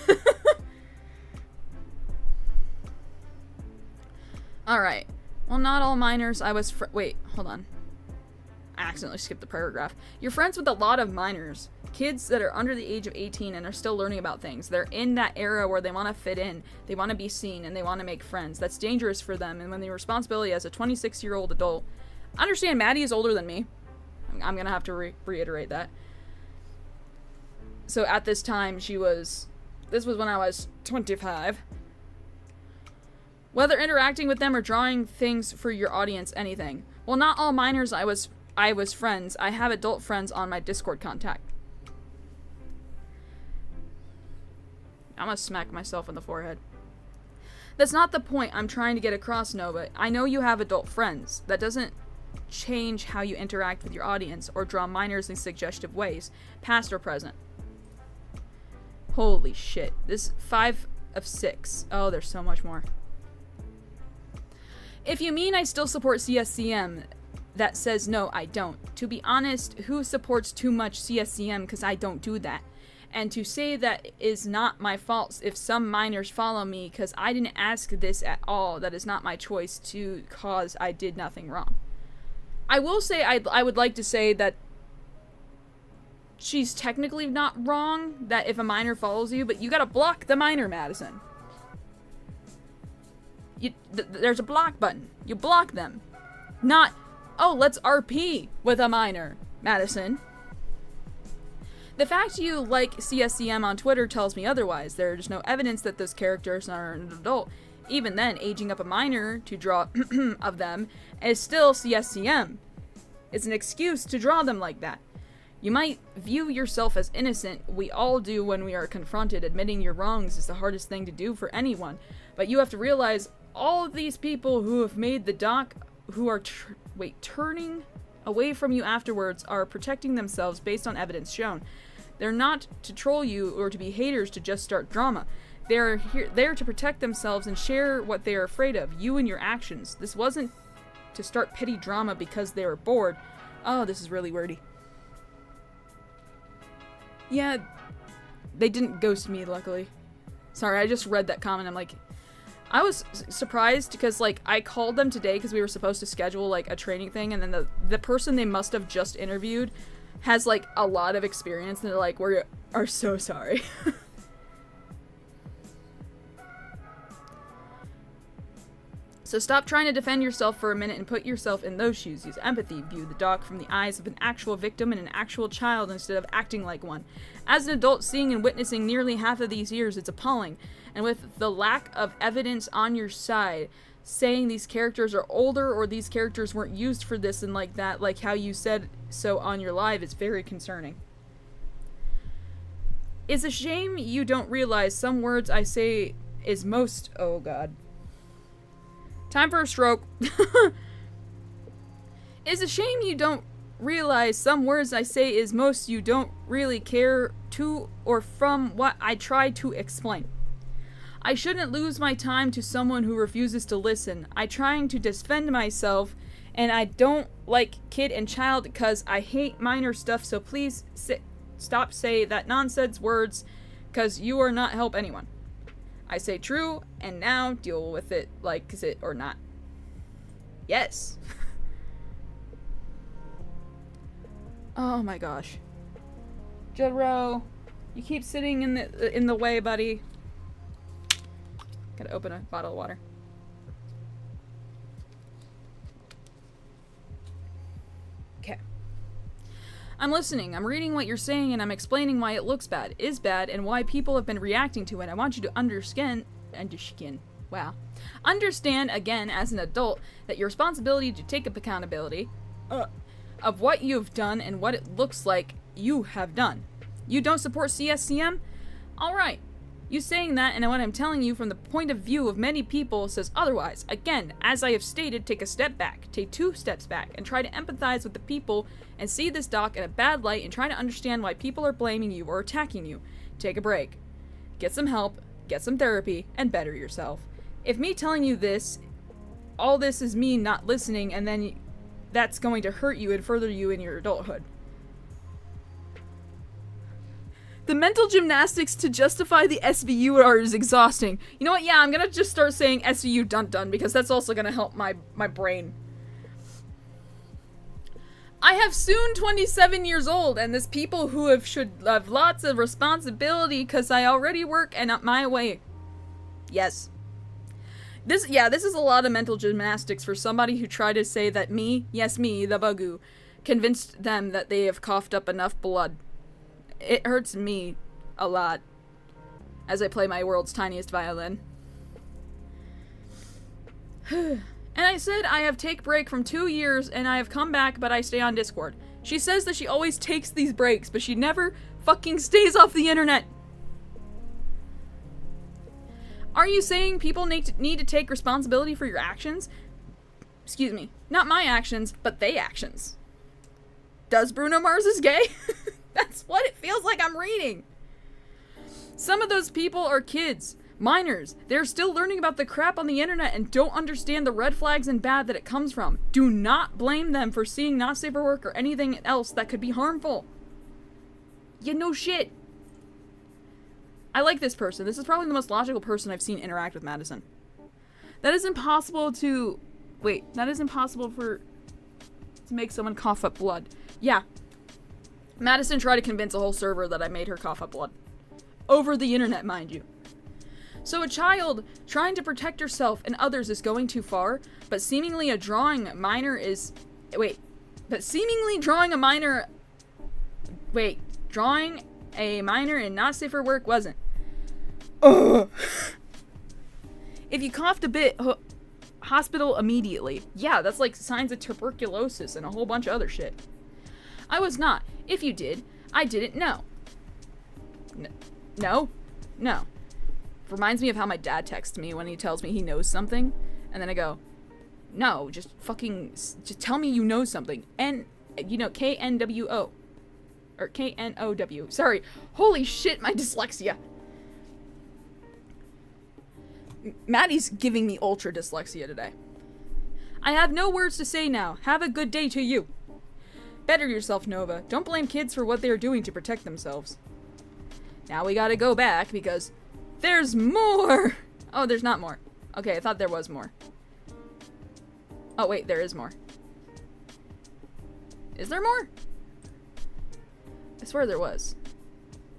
Alright. Well, not all minors I was wait, hold on. I accidentally skipped the paragraph. You're friends with a lot of minors. Kids that are under the age of 18 and are still learning about things. They're in that era where they want to fit in, they want to be seen, and they want to make friends. That's dangerous for them, and when the responsibility as a 26-year-old adult... I understand Maddie is older than me. I'm gonna have to reiterate that. So at this time, this was when I was 25. Whether interacting with them or drawing things for your audience, anything. Well, not all minors I was friends. I have adult friends on my Discord contact. I'm gonna smack myself in the forehead. That's not the point I'm trying to get across, Nova. I know you have adult friends. That doesn't change how you interact with your audience or draw minors in suggestive ways, past or present. Holy shit. This 5 of 6. Oh, there's so much more. If you mean I still support CSCM, that says no, I don't. To be honest, who supports too much CSCM, because I don't do that. And to say that is not my fault if some minors follow me, because I didn't ask this at all. That is not my choice to cause I did nothing wrong. I will say I would like to say that she's technically not wrong, that if a minor follows you, but you gotta block the minor, Madison. There's a block button. You block them. Not, oh, let's RP with a minor, Madison. The fact you like CSCM on Twitter tells me otherwise. There's no evidence that those characters are an adult. Even then, aging up a minor to draw of them is still CSCM. It's an excuse to draw them like that. You might view yourself as innocent. We all do when we are confronted. Admitting your wrongs is the hardest thing to do for anyone. But you have to realize all of these people who have made the doc, who are turning away from you afterwards, are protecting themselves based on evidence shown. They're not to troll you or to be haters to just start drama. They're there to protect themselves and share what they are afraid of, you and your actions. This wasn't to start petty drama because they were bored. Oh, this is really wordy. Yeah, they didn't ghost me, luckily. Sorry, I just read that comment. I'm like, I was surprised because, like, I called them today because we were supposed to schedule, like, a training thing, and then the person they must have just interviewed has, like, a lot of experience, and they're like, we are so sorry. So stop trying to defend yourself for a minute and put yourself in those shoes. Use empathy. View the doc from the eyes of an actual victim and an actual child instead of acting like one. As an adult, seeing and witnessing nearly half of these years, it's appalling. And with the lack of evidence on your side, saying these characters are older or these characters weren't used for this and like that, like how you said so on your live, is very concerning. It's a shame you don't realize some words I say is most... Oh, God. Time for a stroke. It's a shame you don't realize some words I say is most you don't really care to or from what I try to explain. I shouldn't lose my time to someone who refuses to listen. I'm trying to defend myself, and I don't like kid and child because I hate minor stuff, so please stop say that nonsense words because you are not help anyone. I say true, and now deal with it like is it or not. Yes. Oh my gosh. Jedro, you keep sitting in the way, buddy. Gotta open a bottle of water. Okay. I'm listening. I'm reading what you're saying, and I'm explaining why it looks bad, is bad, and why people have been reacting to it. I want you to understand. Wow. Understand, again, as an adult, that your responsibility to take up accountability of what you've done and what it looks like you have done. You don't support CSCM? Alright. You saying that and what I'm telling you from the point of view of many people says otherwise. Again, as I have stated, take a step back, take 2 steps back, and try to empathize with the people and see this doc in a bad light and try to understand why people are blaming you or attacking you. Take a break. Get some help, get some therapy, and better yourself. If me telling you this, all this is me not listening, and then that's going to hurt you and further you in your adulthood. The mental gymnastics to justify the SVU are is exhausting. You know what? Yeah, I'm gonna just start saying SVU dun-dun because that's also gonna help my brain. I have soon 27 years old, and there's people who should have lots of responsibility because I already work and up my way. Yes. This is a lot of mental gymnastics for somebody who tried to say that me, yes me, the Bagu, convinced them that they have coughed up enough blood. It hurts me a lot as I play my world's tiniest violin. And I said I have take break from 2 years and I have come back, but I stay on Discord. She says that she always takes these breaks, but she never fucking stays off the internet. Are you saying people need to take responsibility for your actions? Excuse me. Not my actions, but they actions. Does Bruno Mars is gay? That's what it feels like I'm reading. Some of those people are kids, minors. They're still learning about the crap on the internet and don't understand the red flags and bad that it comes from. Do not blame them for seeing not safe for work or anything else that could be harmful. You know shit. I like this person. This is probably the most logical person I've seen interact with Madison. That is impossible to... Wait, that is impossible to make someone cough up blood. Yeah. Madison tried to convince a whole server that I made her cough up blood. Over the internet, mind you. So a child trying to protect herself and others is going too far, but seemingly drawing a minor in not safe for work wasn't. Ugh. If you coughed a bit, hospital immediately. Yeah, that's like signs of tuberculosis and a whole bunch of other shit. I was not. If you did, I didn't know. No? No. Reminds me of how my dad texts me when he tells me he knows something, and then I go, no, just tell me you know something. KNWO. Or KNOW. Sorry. Holy shit, my dyslexia. Maddie's giving me ultra dyslexia today. I have no words to say now. Have a good day to you. Better yourself, Nova. Don't blame kids for what they are doing to protect themselves. Now we gotta go back because there's more! Oh, there's not more. Okay, I thought there was more. Oh, wait, there is more. Is there more? I swear there was.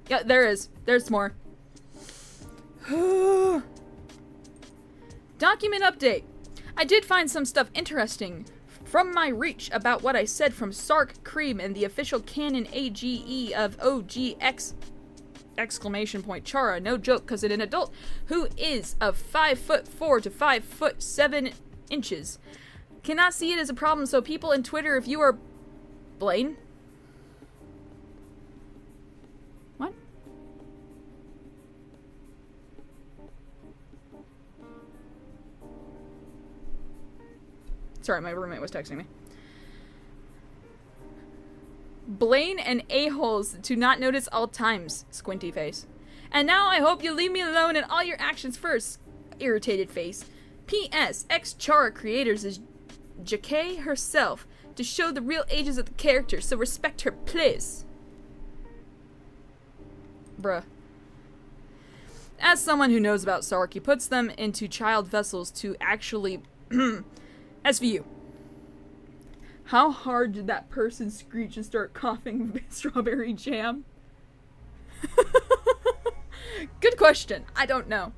Yeah, there is. There's more. Document update. I did find some stuff interesting from my reach about what I said from Sark Cream and the official canon AGE of OGX! Chara. No joke, because an adult who is of 5'4" to 5'7" cannot see it as a problem, so people in Twitter, if you are... Blaine? What? Sorry, my roommate was texting me. Blaine and a-holes do not notice all times, squinty face. And now I hope you leave me alone in all your actions first, irritated face. P.S. Chara Creators is JK herself to show the real ages of the character, so respect her, please. Bruh. As someone who knows about Sark, he puts them into child vessels to actually... SVU. How hard did that person screech and start coughing strawberry jam? Good question. I don't know.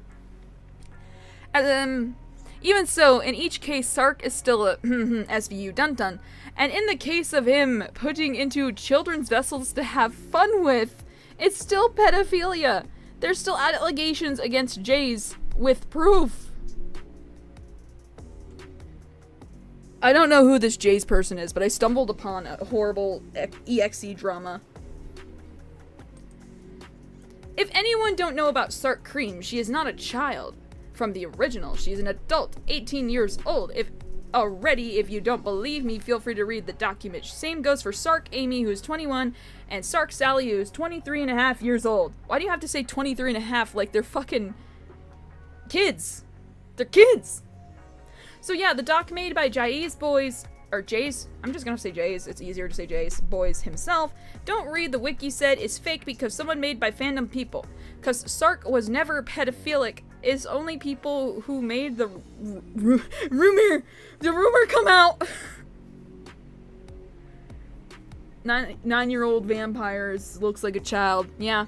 Even so, in each case, Sark is still a SVU dun-dun. And in the case of him putting into children's vessels to have fun with, it's still pedophilia. There's still allegations against Jays with proof. I don't know who this Jace person is, but I stumbled upon a horrible EXE drama. If anyone don't know about Sark Cream, she is not a child. From the original, she is an adult, 18 years old. If you don't believe me, feel free to read the document. Same goes for Sark Amy, who is 21, and Sark Sally, who is 23 and a half years old. Why do you have to say 23 and a half like they're fucking kids? They're kids! So yeah, the doc made by Jay's boys, or Jay's, I'm just gonna say Jay's, it's easier to say Jay's boys himself. Don't read the wiki said is fake because someone made by fandom people. Cause Sark was never pedophilic, it's only people who made the rumor come out. 9-year-old vampires, looks like a child, yeah.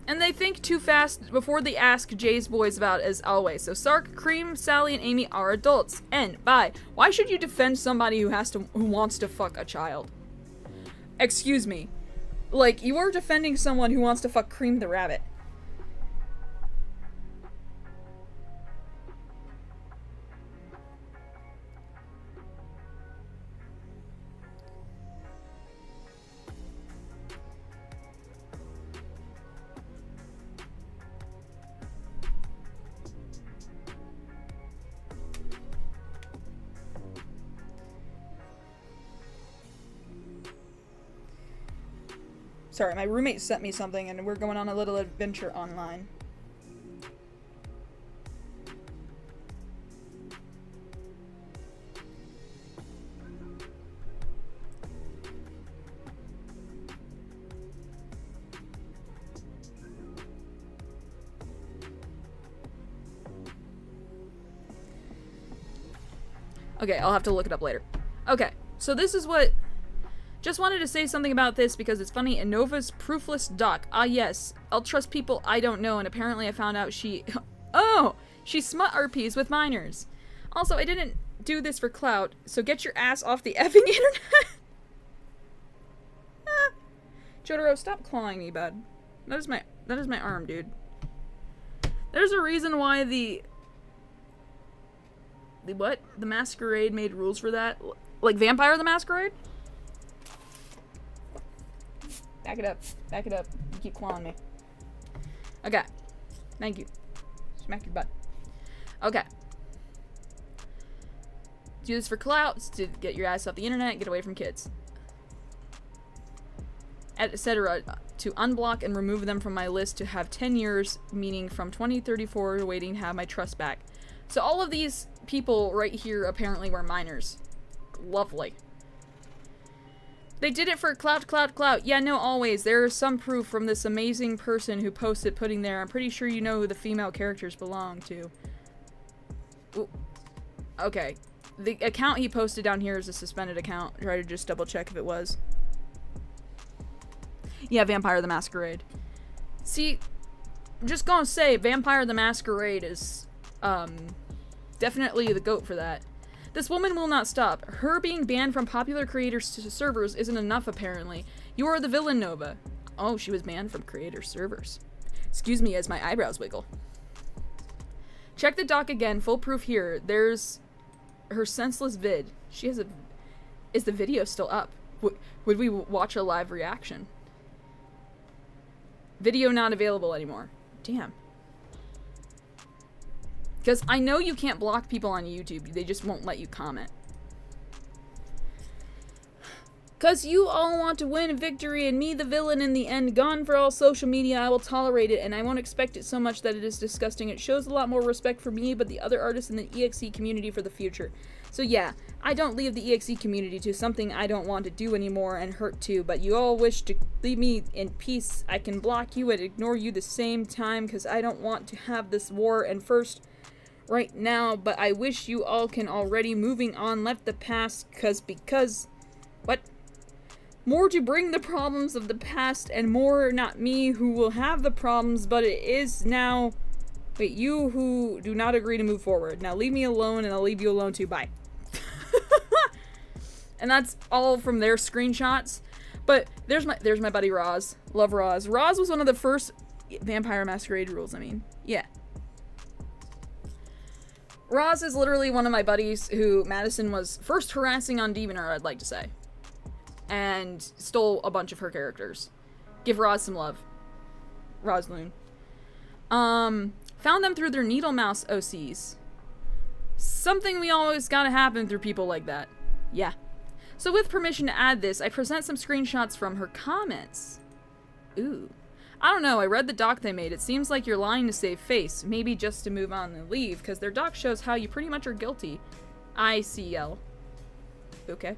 And they think too fast before they ask Jay's boys about it, as always. So Sark, Cream, Sally, and Amy are adults. And bye. Why should you defend somebody who wants to fuck a child? Excuse me. Like, you are defending someone who wants to fuck Cream the rabbit. Sorry, my roommate sent me something and we're going on a little adventure online. Okay, I'll have to look it up later. Okay, so this is what... Just wanted to say something about this because it's funny. In Nova's proofless doc. Ah yes, I'll trust people I don't know, and apparently I found out she... Oh! She smut RPs with minors. Also, I didn't do this for clout, so get your ass off the effing internet! Jotaro, stop clawing me, bud. That is my arm, dude. There's a reason why the what? The Masquerade made rules for that? Like Vampire the Masquerade? Back it up. Back it up. You keep clawing me. Okay. Thank you. Smack your butt. Okay. Do this for clouts, to get your ass off the internet, get away from kids. Etc. To unblock and remove them from my list to have 10 years, meaning from 2034 waiting to have my trust back. So all of these people right here apparently were minors. Lovely. They did it for clout. Yeah, no, always. There is some proof from this amazing person who posted putting there. I'm pretty sure you know who the female characters belong to. Ooh. Okay. The account he posted down here is a suspended account. Try to just double check if it was. Yeah, Vampire the Masquerade. See, I'm just gonna say, Vampire the Masquerade is, definitely the GOAT for that. This woman will not stop. Her being banned from popular creator servers isn't enough, apparently. You are the villain, Nova. Oh, she was banned from creator servers. Excuse me as my eyebrows wiggle. Check the doc again. Full proof here. There's her senseless vid. She has a... Is the video still up? Would we watch a live reaction? Video not available anymore. Damn. Because I know you can't block people on YouTube. They just won't let you comment. Because you all want to win a victory and me the villain in the end. Gone for all social media. I will tolerate it and I won't expect it so much that it is disgusting. It shows a lot more respect for me but the other artists in the EXE community for the future. So yeah, I don't leave the EXE community to something I don't want to do anymore and hurt too. But you all wish to leave me in peace. I can block you and ignore you the same time because I don't want to have this war and first... right now, but I wish you all can already moving on, left the past, because, what? More to bring the problems of the past, and more not me who will have the problems, but it is now, wait, you who do not agree to move forward. Now leave me alone, and I'll leave you alone too, bye. And that's all from their screenshots, but there's my buddy Roz. Love Roz. Roz was one of the first Vampire Masquerade rules, I mean, yeah. Roz is literally one of my buddies who Madison was first harassing on Deviant, I'd like to say. And stole a bunch of her characters. Give Roz some love. Rosloon. Found them through their Needle Mouse OCs. Something we always gotta happen through people like that. Yeah. So with permission to add this, I present some screenshots from her comments. Ooh. I don't know, I read the doc they made. It seems like you're lying to save face. Maybe just to move on and leave, because their doc shows how you pretty much are guilty. ICL. Okay.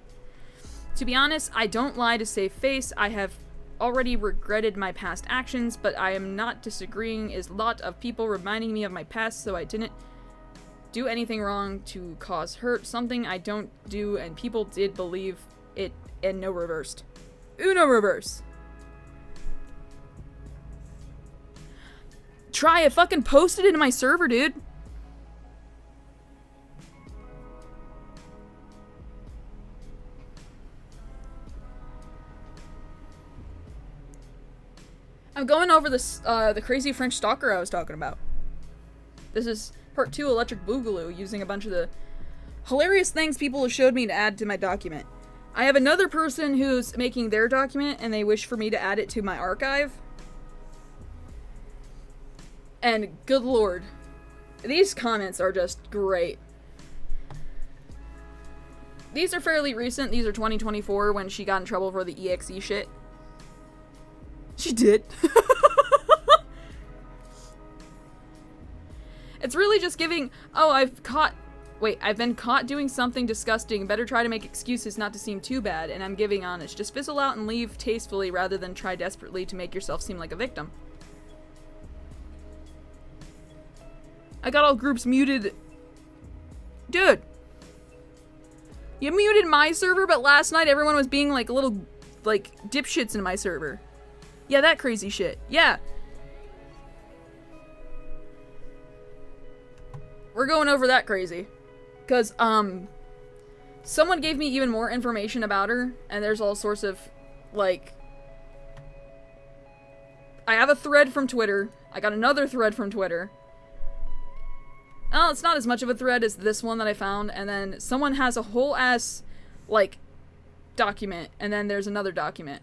To be honest, I don't lie to save face. I have already regretted my past actions, but I am not disagreeing. Is a lot of people reminding me of my past, so I didn't do anything wrong to cause hurt. Something I don't do, and people did believe it, and no reversed. Uno reverse. Try it. Fucking posted it in my server, dude. I'm going over this, the crazy French stalker I was talking about. This is part 2, Electric Boogaloo, using a bunch of the hilarious things people have showed me to add to my document. I have another person who's making their document, and they wish for me to add it to my archive. And good lord, these comments are just great. These are fairly recent. These are 2024 when she got in trouble for the EXE shit. She did. It's really just giving, oh, I've been caught doing something disgusting. Better try to make excuses not to seem too bad, and I'm giving honest. Just fizzle out and leave tastefully rather than try desperately to make yourself seem like a victim. I got all groups muted. Dude. You muted my server, but last night everyone was being like little, like, dipshits in my server. Yeah, that crazy shit. Yeah. We're going over that crazy. Because, someone gave me even more information about her, and there's all sorts of, like... I have a thread from Twitter. I got another thread from Twitter. Oh, it's not as much of a thread as this one that I found, and then someone has a whole ass, like, document, and then there's another document.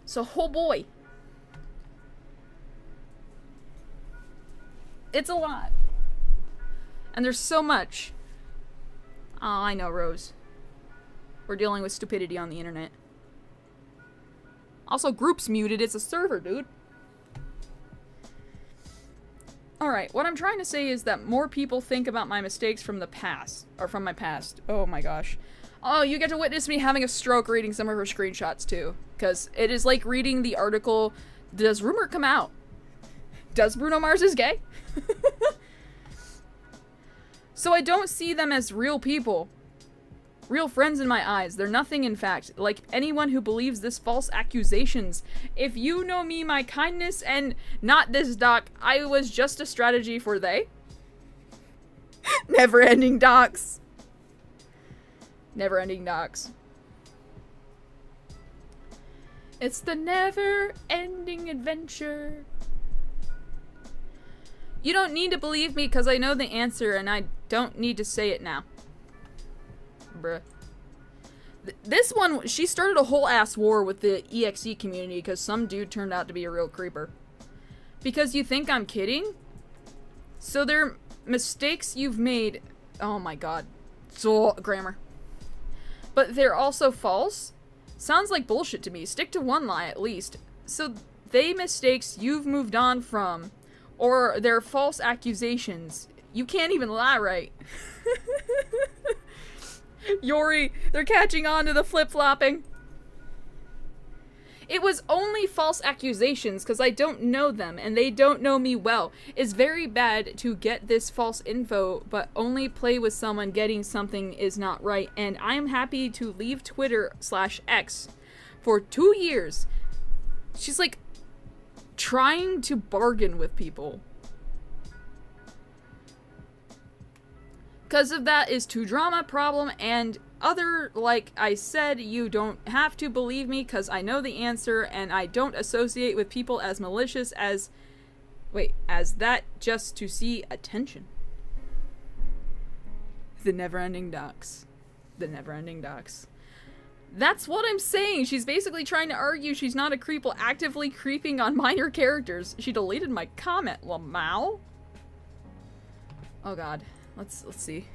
So, oh boy. It's a lot. And there's so much. Oh, I know, Rose. We're dealing with stupidity on the internet. Also, groups muted. It's a server, dude. Alright, what I'm trying to say is that more people think about my mistakes from the past. Or from my past. Oh my gosh. Oh, you get to witness me having a stroke reading some of her screenshots, too. Because it is like reading the article, Does Rumor Come Out? Does Bruno Mars is gay? So I don't see them as real people. Real friends in my eyes. They're nothing, in fact. Like anyone who believes this false accusations. If you know me, my kindness, and not this doc, I was just a strategy for they. Never-ending docs. Never-ending docs. It's the never-ending adventure. You don't need to believe me because I know the answer and I don't need to say it now. Bruh. This one, she started a whole ass war with the EXE community because some dude turned out to be a real creeper. Because you think I'm kidding? So they're mistakes you've made. Oh my god. So grammar. But they're also false? Sounds like bullshit to me. Stick to one lie at least. So they mistakes you've moved on from. Or they're false accusations. You can't even lie right. Yori, they're catching on to the flip-flopping. It was only false accusations because I don't know them and they don't know me well. It's very bad to get this false info but only play with someone getting something is not right, and I'm happy to leave Twitter/X for 2 years. She's like trying to bargain with people. Because of that is too drama problem and other, like I said, you don't have to believe me because I know the answer and I don't associate with people as malicious as Wait, as that just to see attention. The never-ending docs. The never-ending docs. That's what I'm saying. She's basically trying to argue she's not a creep while actively creeping on minor characters. She deleted my comment, Lamau. Oh god. Let's see.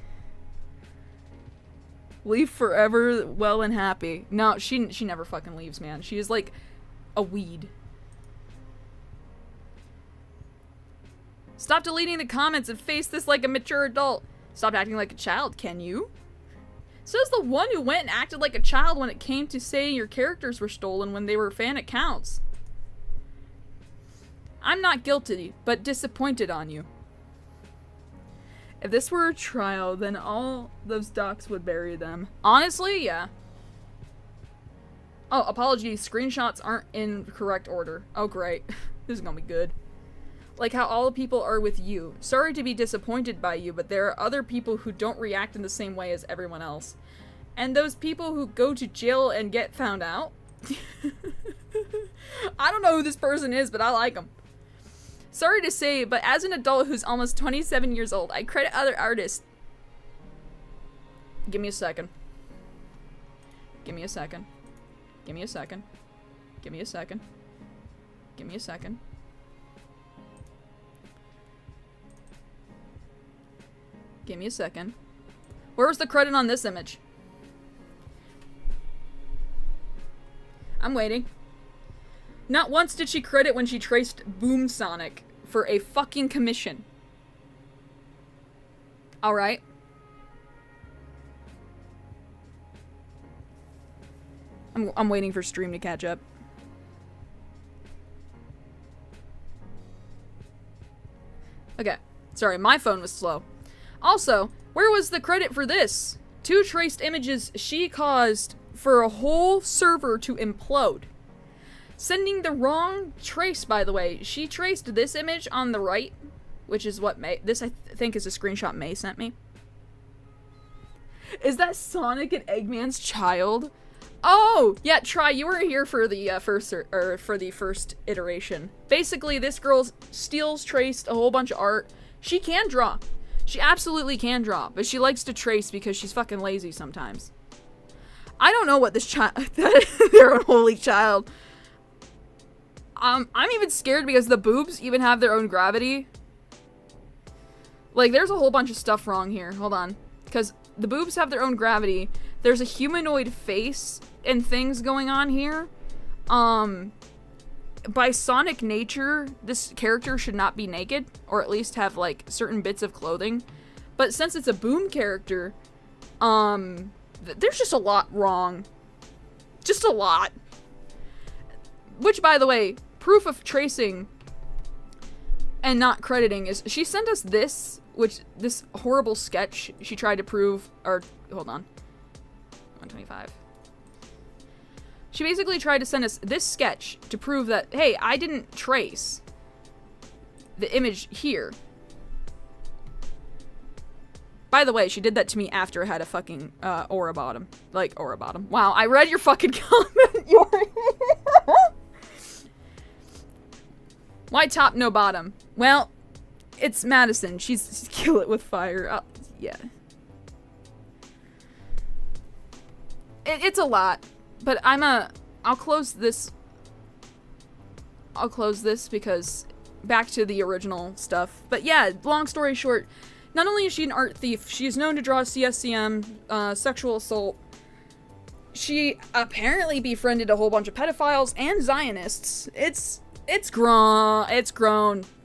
Leave forever, well and happy. No, she never fucking leaves, man. She is like a weed. Stop deleting the comments and face this like a mature adult. Stop acting like a child, can you? Says the one who went and acted like a child when it came to saying your characters were stolen when they were fan accounts. I'm not guilty, but disappointed on you. If this were a trial, then all those docs would bury them. Honestly, yeah. Oh, apologies. Screenshots aren't in correct order. Oh, great. This is gonna be good. Like how all people are with you. Sorry to be disappointed by you, but there are other people who don't react in the same way as everyone else. And those people who go to jail and get found out? I don't know who this person is, but I like them. Sorry to say, but as an adult who's almost 27 years old, I credit other artists. Give me a second. Give me a second. Give me a second. Give me a second. Give me a second. Give me a second. Where was the credit on this image? I'm waiting. Not once did she credit when she traced Boom Sonic for a fucking commission. Alright. I'm waiting for stream to catch up. Okay. Sorry, my phone was slow. Also, where was the credit for this? 2 traced images she caused for a whole server to implode. Sending the wrong trace, by the way. She traced this image on the right, which is what May... This, I think, is a screenshot May sent me. Is that Sonic and Eggman's child? Oh! Yeah, Try, you were here for the first iteration. Basically, this girl traced a whole bunch of art. She can draw. She absolutely can draw, but she likes to trace because she's fucking lazy sometimes. I don't know what this child... Their unholy child... I'm even scared because the boobs even have their own gravity. Like, there's a whole bunch of stuff wrong here. Hold on. Because the boobs have their own gravity. There's a humanoid face and things going on here. By Sonic nature, this character should not be naked. Or at least have, like, certain bits of clothing. But since it's a Boom character, there's just a lot wrong. Just a lot. Which, by the way, proof of tracing and not crediting is she sent us this, this horrible sketch she tried to prove, or, hold on, 125. She basically tried to send us this sketch to prove that, hey, I didn't trace the image here. By the way, she did that to me after I had a fucking, aura bottom. Like, aura bottom. Wow, I read your fucking comment, Yori. Why top, no bottom? Well, it's Madison. She's kill it with fire. Yeah. It's a lot, but I'll close this. I'll close this because back to the original stuff. But yeah, long story short, not only is she an art thief, she is known to draw CSCM, sexual assault. She apparently befriended a whole bunch of pedophiles and Zionists. It's grown.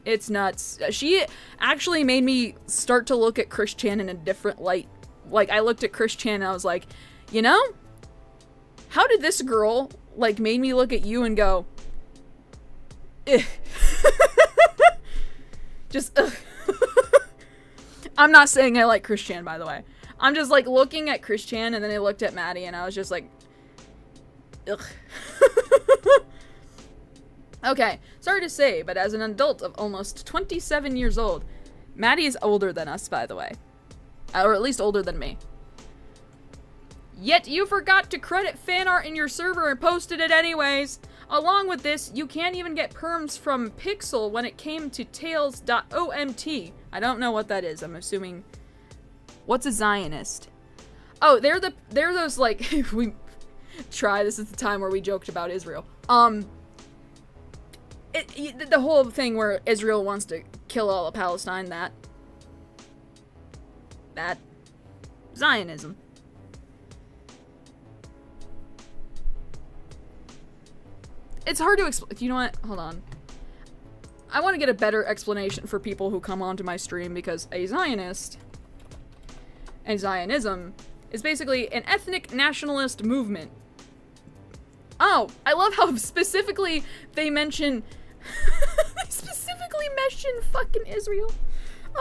It's nuts. She actually made me start to look at Chris Chan in a different light. Like, I looked at Chris Chan and I was like, you know? How did this girl, like, made me look at you and go, ugh. Just, ugh. I'm not saying I like Chris Chan, by the way. I'm just, like, looking at Chris Chan and then I looked at Maddie and I was just like, ugh. Okay, sorry to say, but as an adult of almost 27 years old, Maddie is older than us, by the way. Or at least older than me. Yet you forgot to credit fan art in your server and posted it anyways. Along with this, you can't even get perms from Pixel when it came to Tails.omt. I don't know what that is. I'm assuming... What's a Zionist? Oh, they're those, like... we try. This is the time where we joked about Israel. The whole thing where Israel wants to kill all of Palestine, that Zionism. It's hard to explain. You know what? Hold on. I want to get a better explanation for people who come onto my stream, because a Zionist and Zionism is basically an ethnic nationalist movement. Oh, I love how specifically they mention fucking Israel.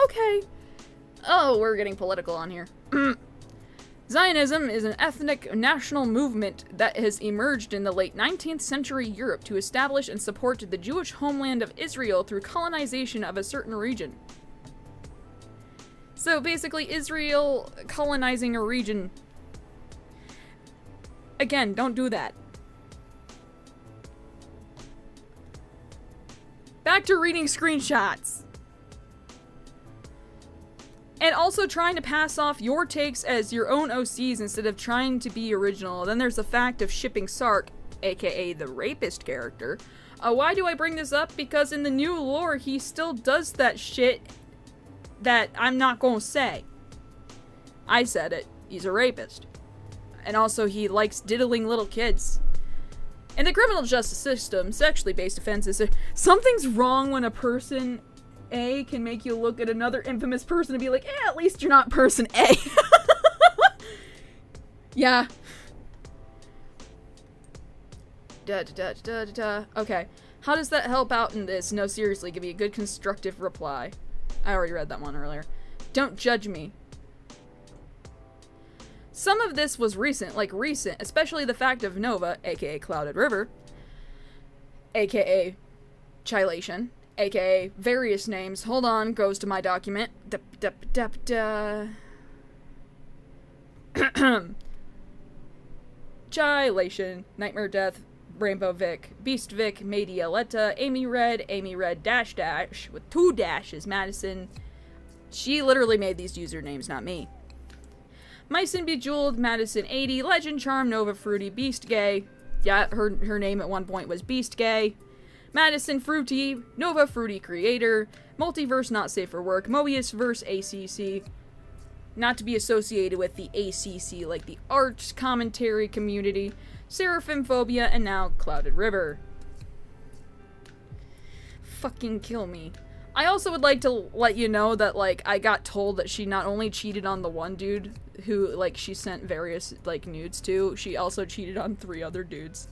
Okay. Oh, we're getting political on here. Zionism is an ethnic national movement that has emerged in the late 19th century Europe to establish and support the Jewish homeland of Israel through colonization of a certain region. So basically, Israel colonizing a region. Again, don't do that. Back to reading screenshots. And also trying to pass off your takes as your own OCs instead of trying to be original. Then there's the fact of shipping Sark, aka the rapist character. Why do I bring this up? Because in the new lore, he still does that shit that I'm not gonna say. I said it. He's a rapist. And also he likes diddling little kids. In the criminal justice system, sexually based offenses, something's wrong when a person A can make you look at another infamous person and be like, at least you're not person A. Yeah. Okay. How does that help out in this? No, seriously, give me a good constructive reply. I already read that one earlier. Don't judge me. Some of this was recent, especially the fact of Nova, aka Clouded River, aka Chilation, aka various names. Hold on, goes to my document. Chilation, Nightmare Death, Rainbow Vic, Beast Vic, Madialetta, Amy Red dash dash, with 2 dashes, Madison. She literally made these usernames, not me. Mycin Bejeweled, Madison 80, Legend Charm, Nova Fruity, Beast Gay. Yeah, her name at one point was Beast Gay. Madison Fruity, Nova Fruity Creator, Multiverse Not Safe for Work, Mobius Verse ACC. Not to be associated with the ACC, like the arts commentary community, Seraphim Phobia, and now Clouded River. Fucking kill me. I also would like to let you know that, I got told that she not only cheated on the one dude who, she sent various, nudes to, she also cheated on 3 other dudes.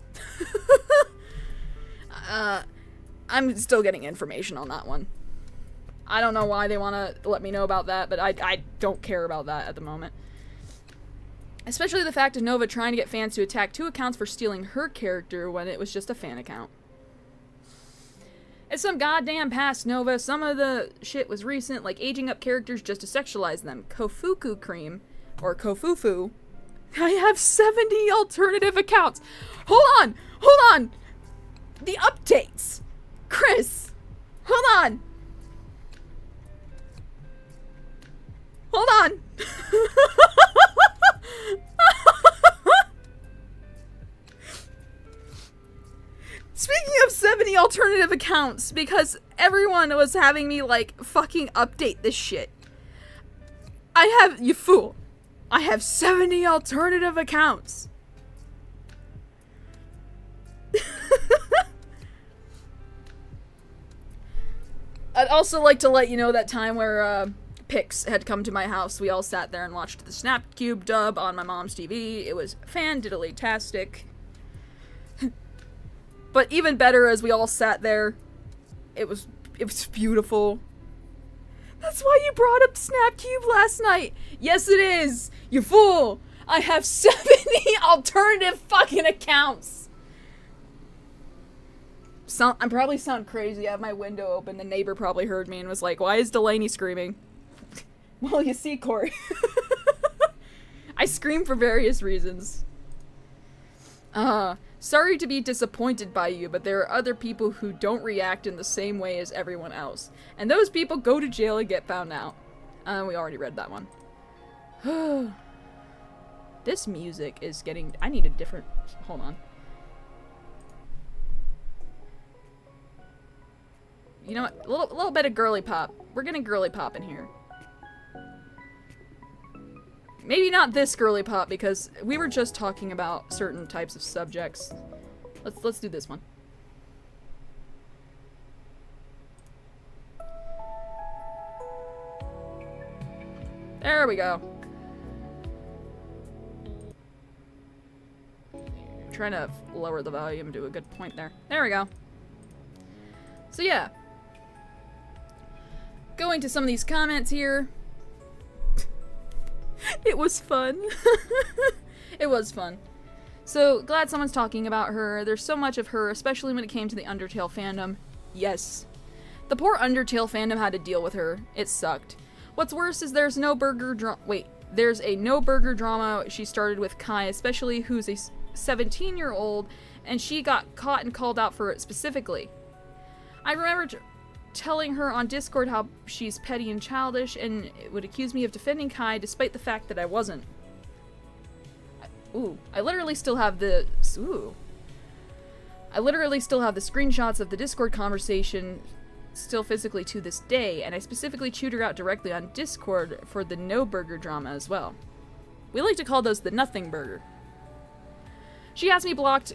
I'm still getting information on that one. I don't know why they want to let me know about that, but I don't care about that at the moment. Especially the fact of Nova trying to get fans to attack 2 accounts for stealing her character when it was just a fan account. It's some goddamn past, Nova. Some of the shit was recent, like aging up characters just to sexualize them. Kofuku Cream, or Kofufu. I have 70 alternative accounts. Hold on! The updates! Chris! Hold on! Speaking of 70 alternative accounts, because everyone was having me, fucking update this shit. You fool. I have 70 alternative accounts. I'd also like to let you know that time where, Pix had come to my house. We all sat there and watched the Snapcube dub on my mom's TV. It was fan-diddly-tastic. But even better, as we all sat there, it was beautiful. That's why you brought up Snapcube last night. Yes, it is. You fool. I have 70 alternative fucking accounts. I probably sound crazy. I have my window open. The neighbor probably heard me and was like, why is Delaney screaming? Well, you see, Corey. I scream for various reasons. Sorry to be disappointed by you, but there are other people who don't react in the same way as everyone else. And those people go to jail and get found out. We already read that one. This music is getting... I need a different... Hold on. You know what? A little bit of girly pop. We're getting girly pop in here. Maybe not this girly pop, because we were just talking about certain types of subjects. Let's do this one. There we go. I'm trying to lower the volume to a good point there. There we go. So yeah. Going to some of these comments here. It was fun. It was fun. So, glad someone's talking about her. There's so much of her, especially when it came to the Undertale fandom. Yes. The poor Undertale fandom had to deal with her. It sucked. What's worse is there's a no burger drama she started with Kai, especially who's a 17-year-old, and she got caught and called out for it specifically. I remember telling her on Discord how she's petty and childish and would accuse me of defending Kai despite the fact that I wasn't. I literally still have the screenshots of the Discord conversation still physically to this day, and I specifically chewed her out directly on Discord for the no burger drama as well. We like to call those the nothing burger. She has me blocked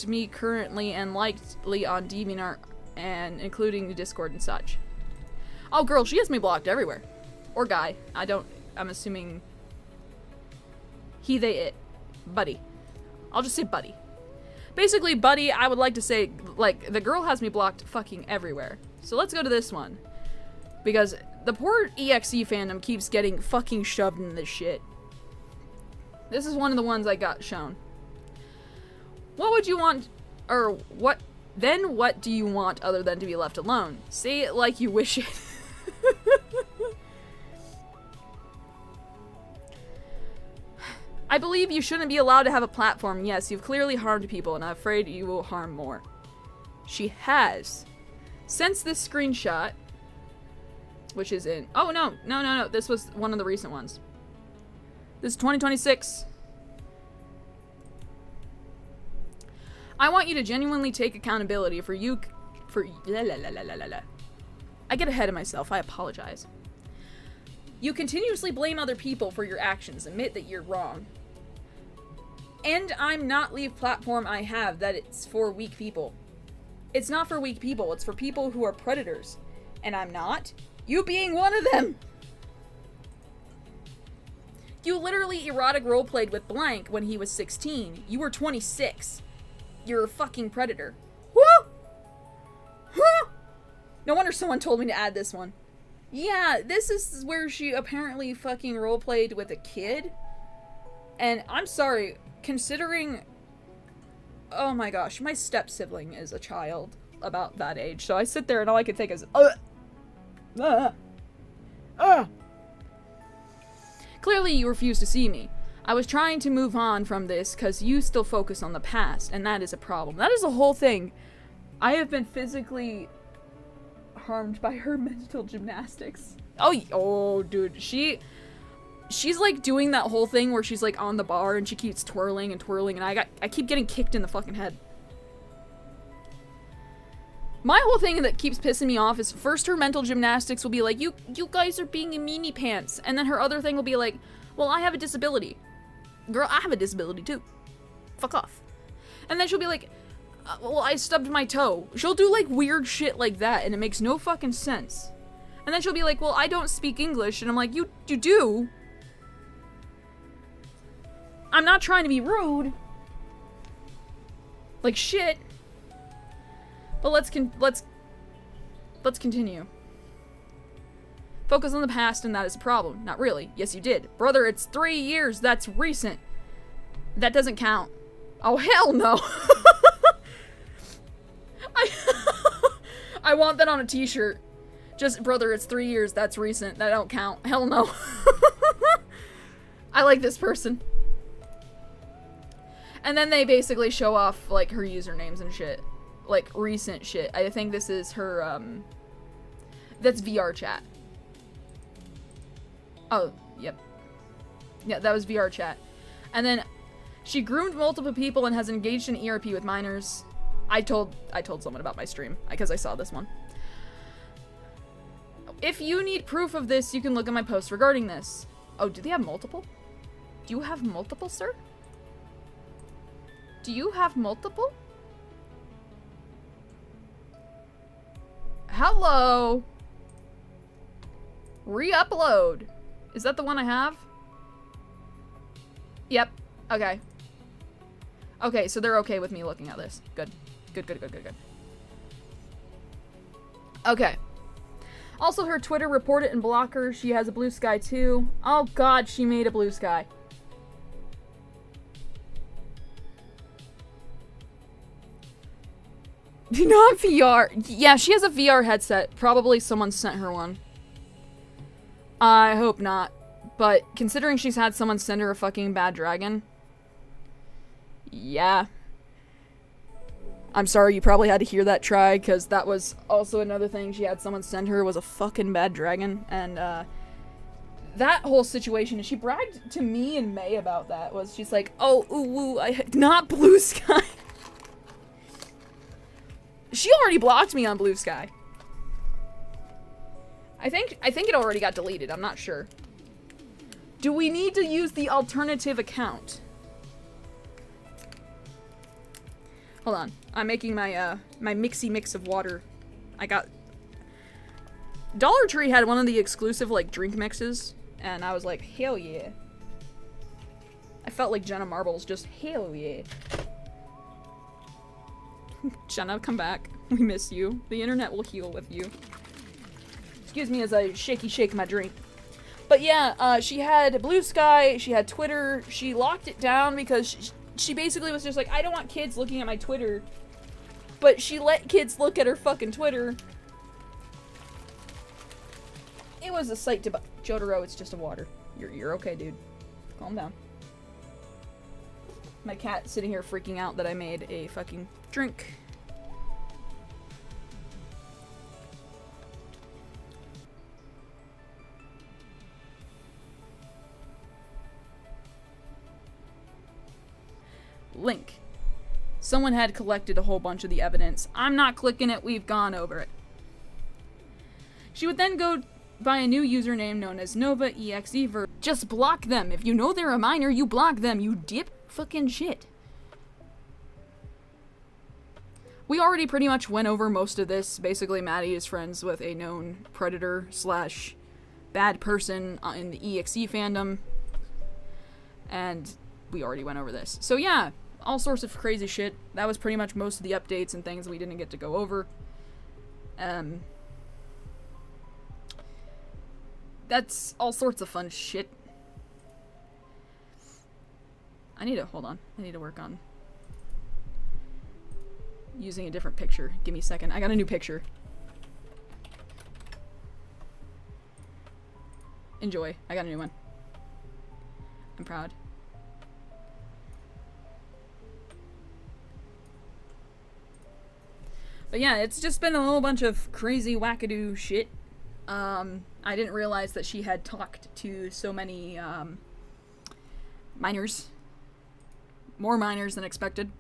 me currently and likely on Deviant and including the Discord and such. Oh girl, she has me blocked everywhere. Or guy. I'm assuming he, they, it. Buddy. I'll just say buddy. Basically, buddy, I would like to say, like, the girl has me blocked fucking everywhere. So let's go to this one. Because the poor EXE fandom keeps getting fucking shoved in this shit. This is one of the ones I got shown. What would you want, or what do you want other than to be left alone? Say it like you wish it. I believe you shouldn't be allowed to have a platform. Yes, you've clearly harmed people, and I'm afraid you will harm more. She has. Since this screenshot, which is in... Oh, no. This was one of the recent ones. This is 2026. I want you to genuinely take accountability for you... I get ahead of myself. I apologize. You continuously blame other people for your actions. Admit that you're wrong. And I'm not leave platform I have that it's for weak people. It's not for weak people. It's for people who are predators. And I'm not. You being one of them. You literally erotic roleplayed with blank when he was 16. You were 26. You're a fucking predator. Woo! Woo! No wonder someone told me to add this one. Yeah, this is where she apparently fucking roleplayed with a kid. And I'm sorry, considering... Oh my gosh, my step-sibling is a child about that age. So I sit there and all I can think is... Clearly you refuse to see me. I was trying to move on from this because you still focus on the past, and that is a problem. That is the whole thing. I have been physically harmed by her mental gymnastics. Oh, dude, she's like doing that whole thing where she's like on the bar and she keeps twirling and twirling, and I keep getting kicked in the fucking head. My whole thing that keeps pissing me off is first her mental gymnastics will be like, you guys are being in meanie pants, and then her other thing will be like, well, I have a disability. Girl, I have a disability too. Fuck off. And then she'll be like, well, I stubbed my toe. She'll do like weird shit like that, and it makes no fucking sense. And then she'll be like, well, I don't speak English, and I'm like, you do? I'm not trying to be rude. Like shit. But let's continue. Focus on the past, and that is a problem. Not really. Yes, you did. Brother, it's 3 years. That's recent. That doesn't count. Oh, hell no. I want that on a t-shirt. Just, brother, it's 3 years. That's recent. That don't count. Hell no. I like this person. And then they basically show off, like, her usernames and shit. Like, recent shit. I think this is her, that's VR chat. Oh, yep. Yeah, that was VR chat. And then, she groomed multiple people and has engaged in ERP with minors. I told someone about my stream, because I saw this one. If you need proof of this, you can look at my post regarding this. Oh, do they have multiple? Do you have multiple, sir? Do you have multiple? Hello? Re-upload. Is that the one I have? Yep. Okay. Okay, so they're okay with me looking at this. Good. Good. Okay. Also, her Twitter reported and block her. She has a blue sky too. Oh god, she made a blue sky. Not VR. Yeah, she has a VR headset. Probably someone sent her one. I hope not. But considering she's had someone send her a fucking bad dragon. Yeah. I'm sorry you probably had to hear that try, because that was also another thing she had someone send her was a fucking bad dragon. And, that whole situation, she bragged to me in May about that, was she's like, oh, ooh, not Blue Sky. She already blocked me on Blue Sky. I think it already got deleted, I'm not sure. Do we need to use the alternative account? Hold on. I'm making my, my mixy mix of water. I got... Dollar Tree had one of the exclusive, like, drink mixes, and I was like, hell yeah. I felt like Jenna Marbles, just hell yeah. Jenna, come back. We miss you. The internet will heal with you. Excuse me as I shake my drink. But yeah, she had Blue Sky, she had Twitter, she locked it down because she basically was just like, I don't want kids looking at my Twitter. But she let kids look at her fucking Twitter. It was a sight to Jotaro, it's just a water. You're okay, dude. Calm down. My cat sitting here freaking out that I made a fucking drink. Link. Someone had collected a whole bunch of the evidence. I'm not clicking it, we've gone over it. She would then go by a new username known as Nova EXE. Just block them. If you know they're a minor, you block them, you dip fucking shit. We already pretty much went over most of this. Basically, Maddie is friends with a known predator slash bad person in the EXE fandom. And we already went over this. So yeah, all sorts of crazy shit. That was pretty much most of the updates and things we didn't get to go over. That's all sorts of fun shit. Hold on. I need to work on using a different picture. Give me a second. I got a new picture. Enjoy. I got a new one. I'm proud. But yeah, it's just been a whole bunch of crazy wackadoo shit. I didn't realize that she had talked to so many, minors. More minors than expected.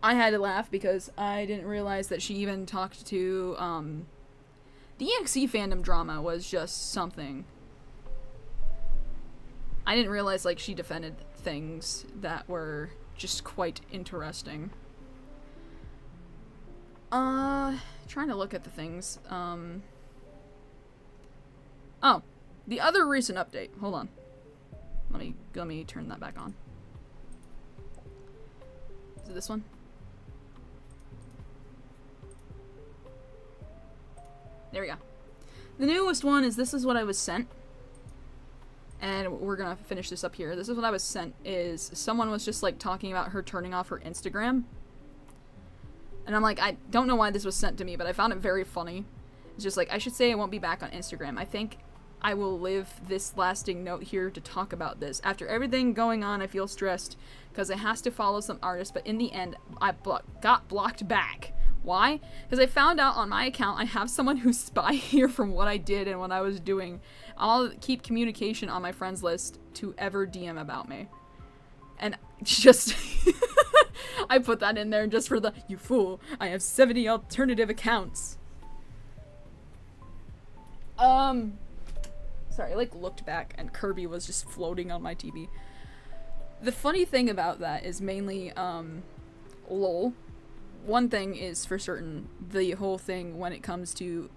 I had to laugh because I didn't realize that she even talked to, the EXE fandom drama was just something. I didn't realize, like, she defended things that were just quite interesting. Trying to look at the things. Oh, the other recent update. Hold on. Let me turn that back on. Is it this one? There we go. The newest one is this is what I was sent. And we're gonna finish this up here. This is what I was sent, is someone was just like talking about her turning off her Instagram. And I'm like, I don't know why this was sent to me, but I found it very funny. It's just like, I should say I won't be back on Instagram. I think I will live this lasting note here to talk about this. After everything going on, I feel stressed because it has to follow some artist, but in the end, I got blocked back. Why? Because I found out on my account I have someone who's spy here from what I did and what I was doing. I'll keep communication on my friends list to ever DM about me. And just... I put that in there just for the, you fool, I have 70 alternative accounts. Sorry, I like looked back and Kirby was just floating on my TV. The funny thing about that is mainly, lol. One thing is for certain, the whole thing when it comes to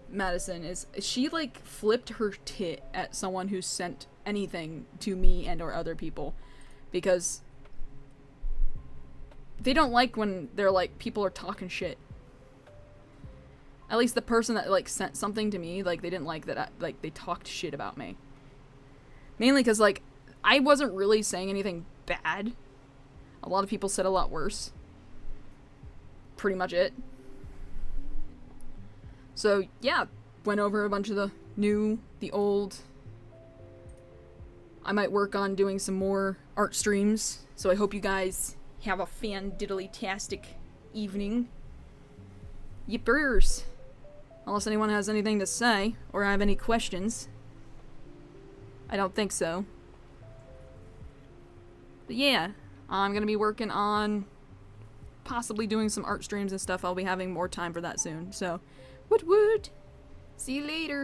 Madison is she like flipped her tit at someone who sent anything to me and or other people because they don't like when they're like people are talking shit. At least the person that like sent something to me, like they didn't like that like they talked shit about me. Mainly cuz like I wasn't really saying anything bad. A lot of people said a lot worse. Pretty much it. So, yeah, went over a bunch of the new, the old. I might work on doing some more art streams, so I hope you guys have a fan-diddly-tastic evening. Yippers. Unless anyone has anything to say, or have any questions. I don't think so. But yeah, I'm gonna be working on possibly doing some art streams and stuff. I'll be having more time for that soon. So, woot woot! See you later!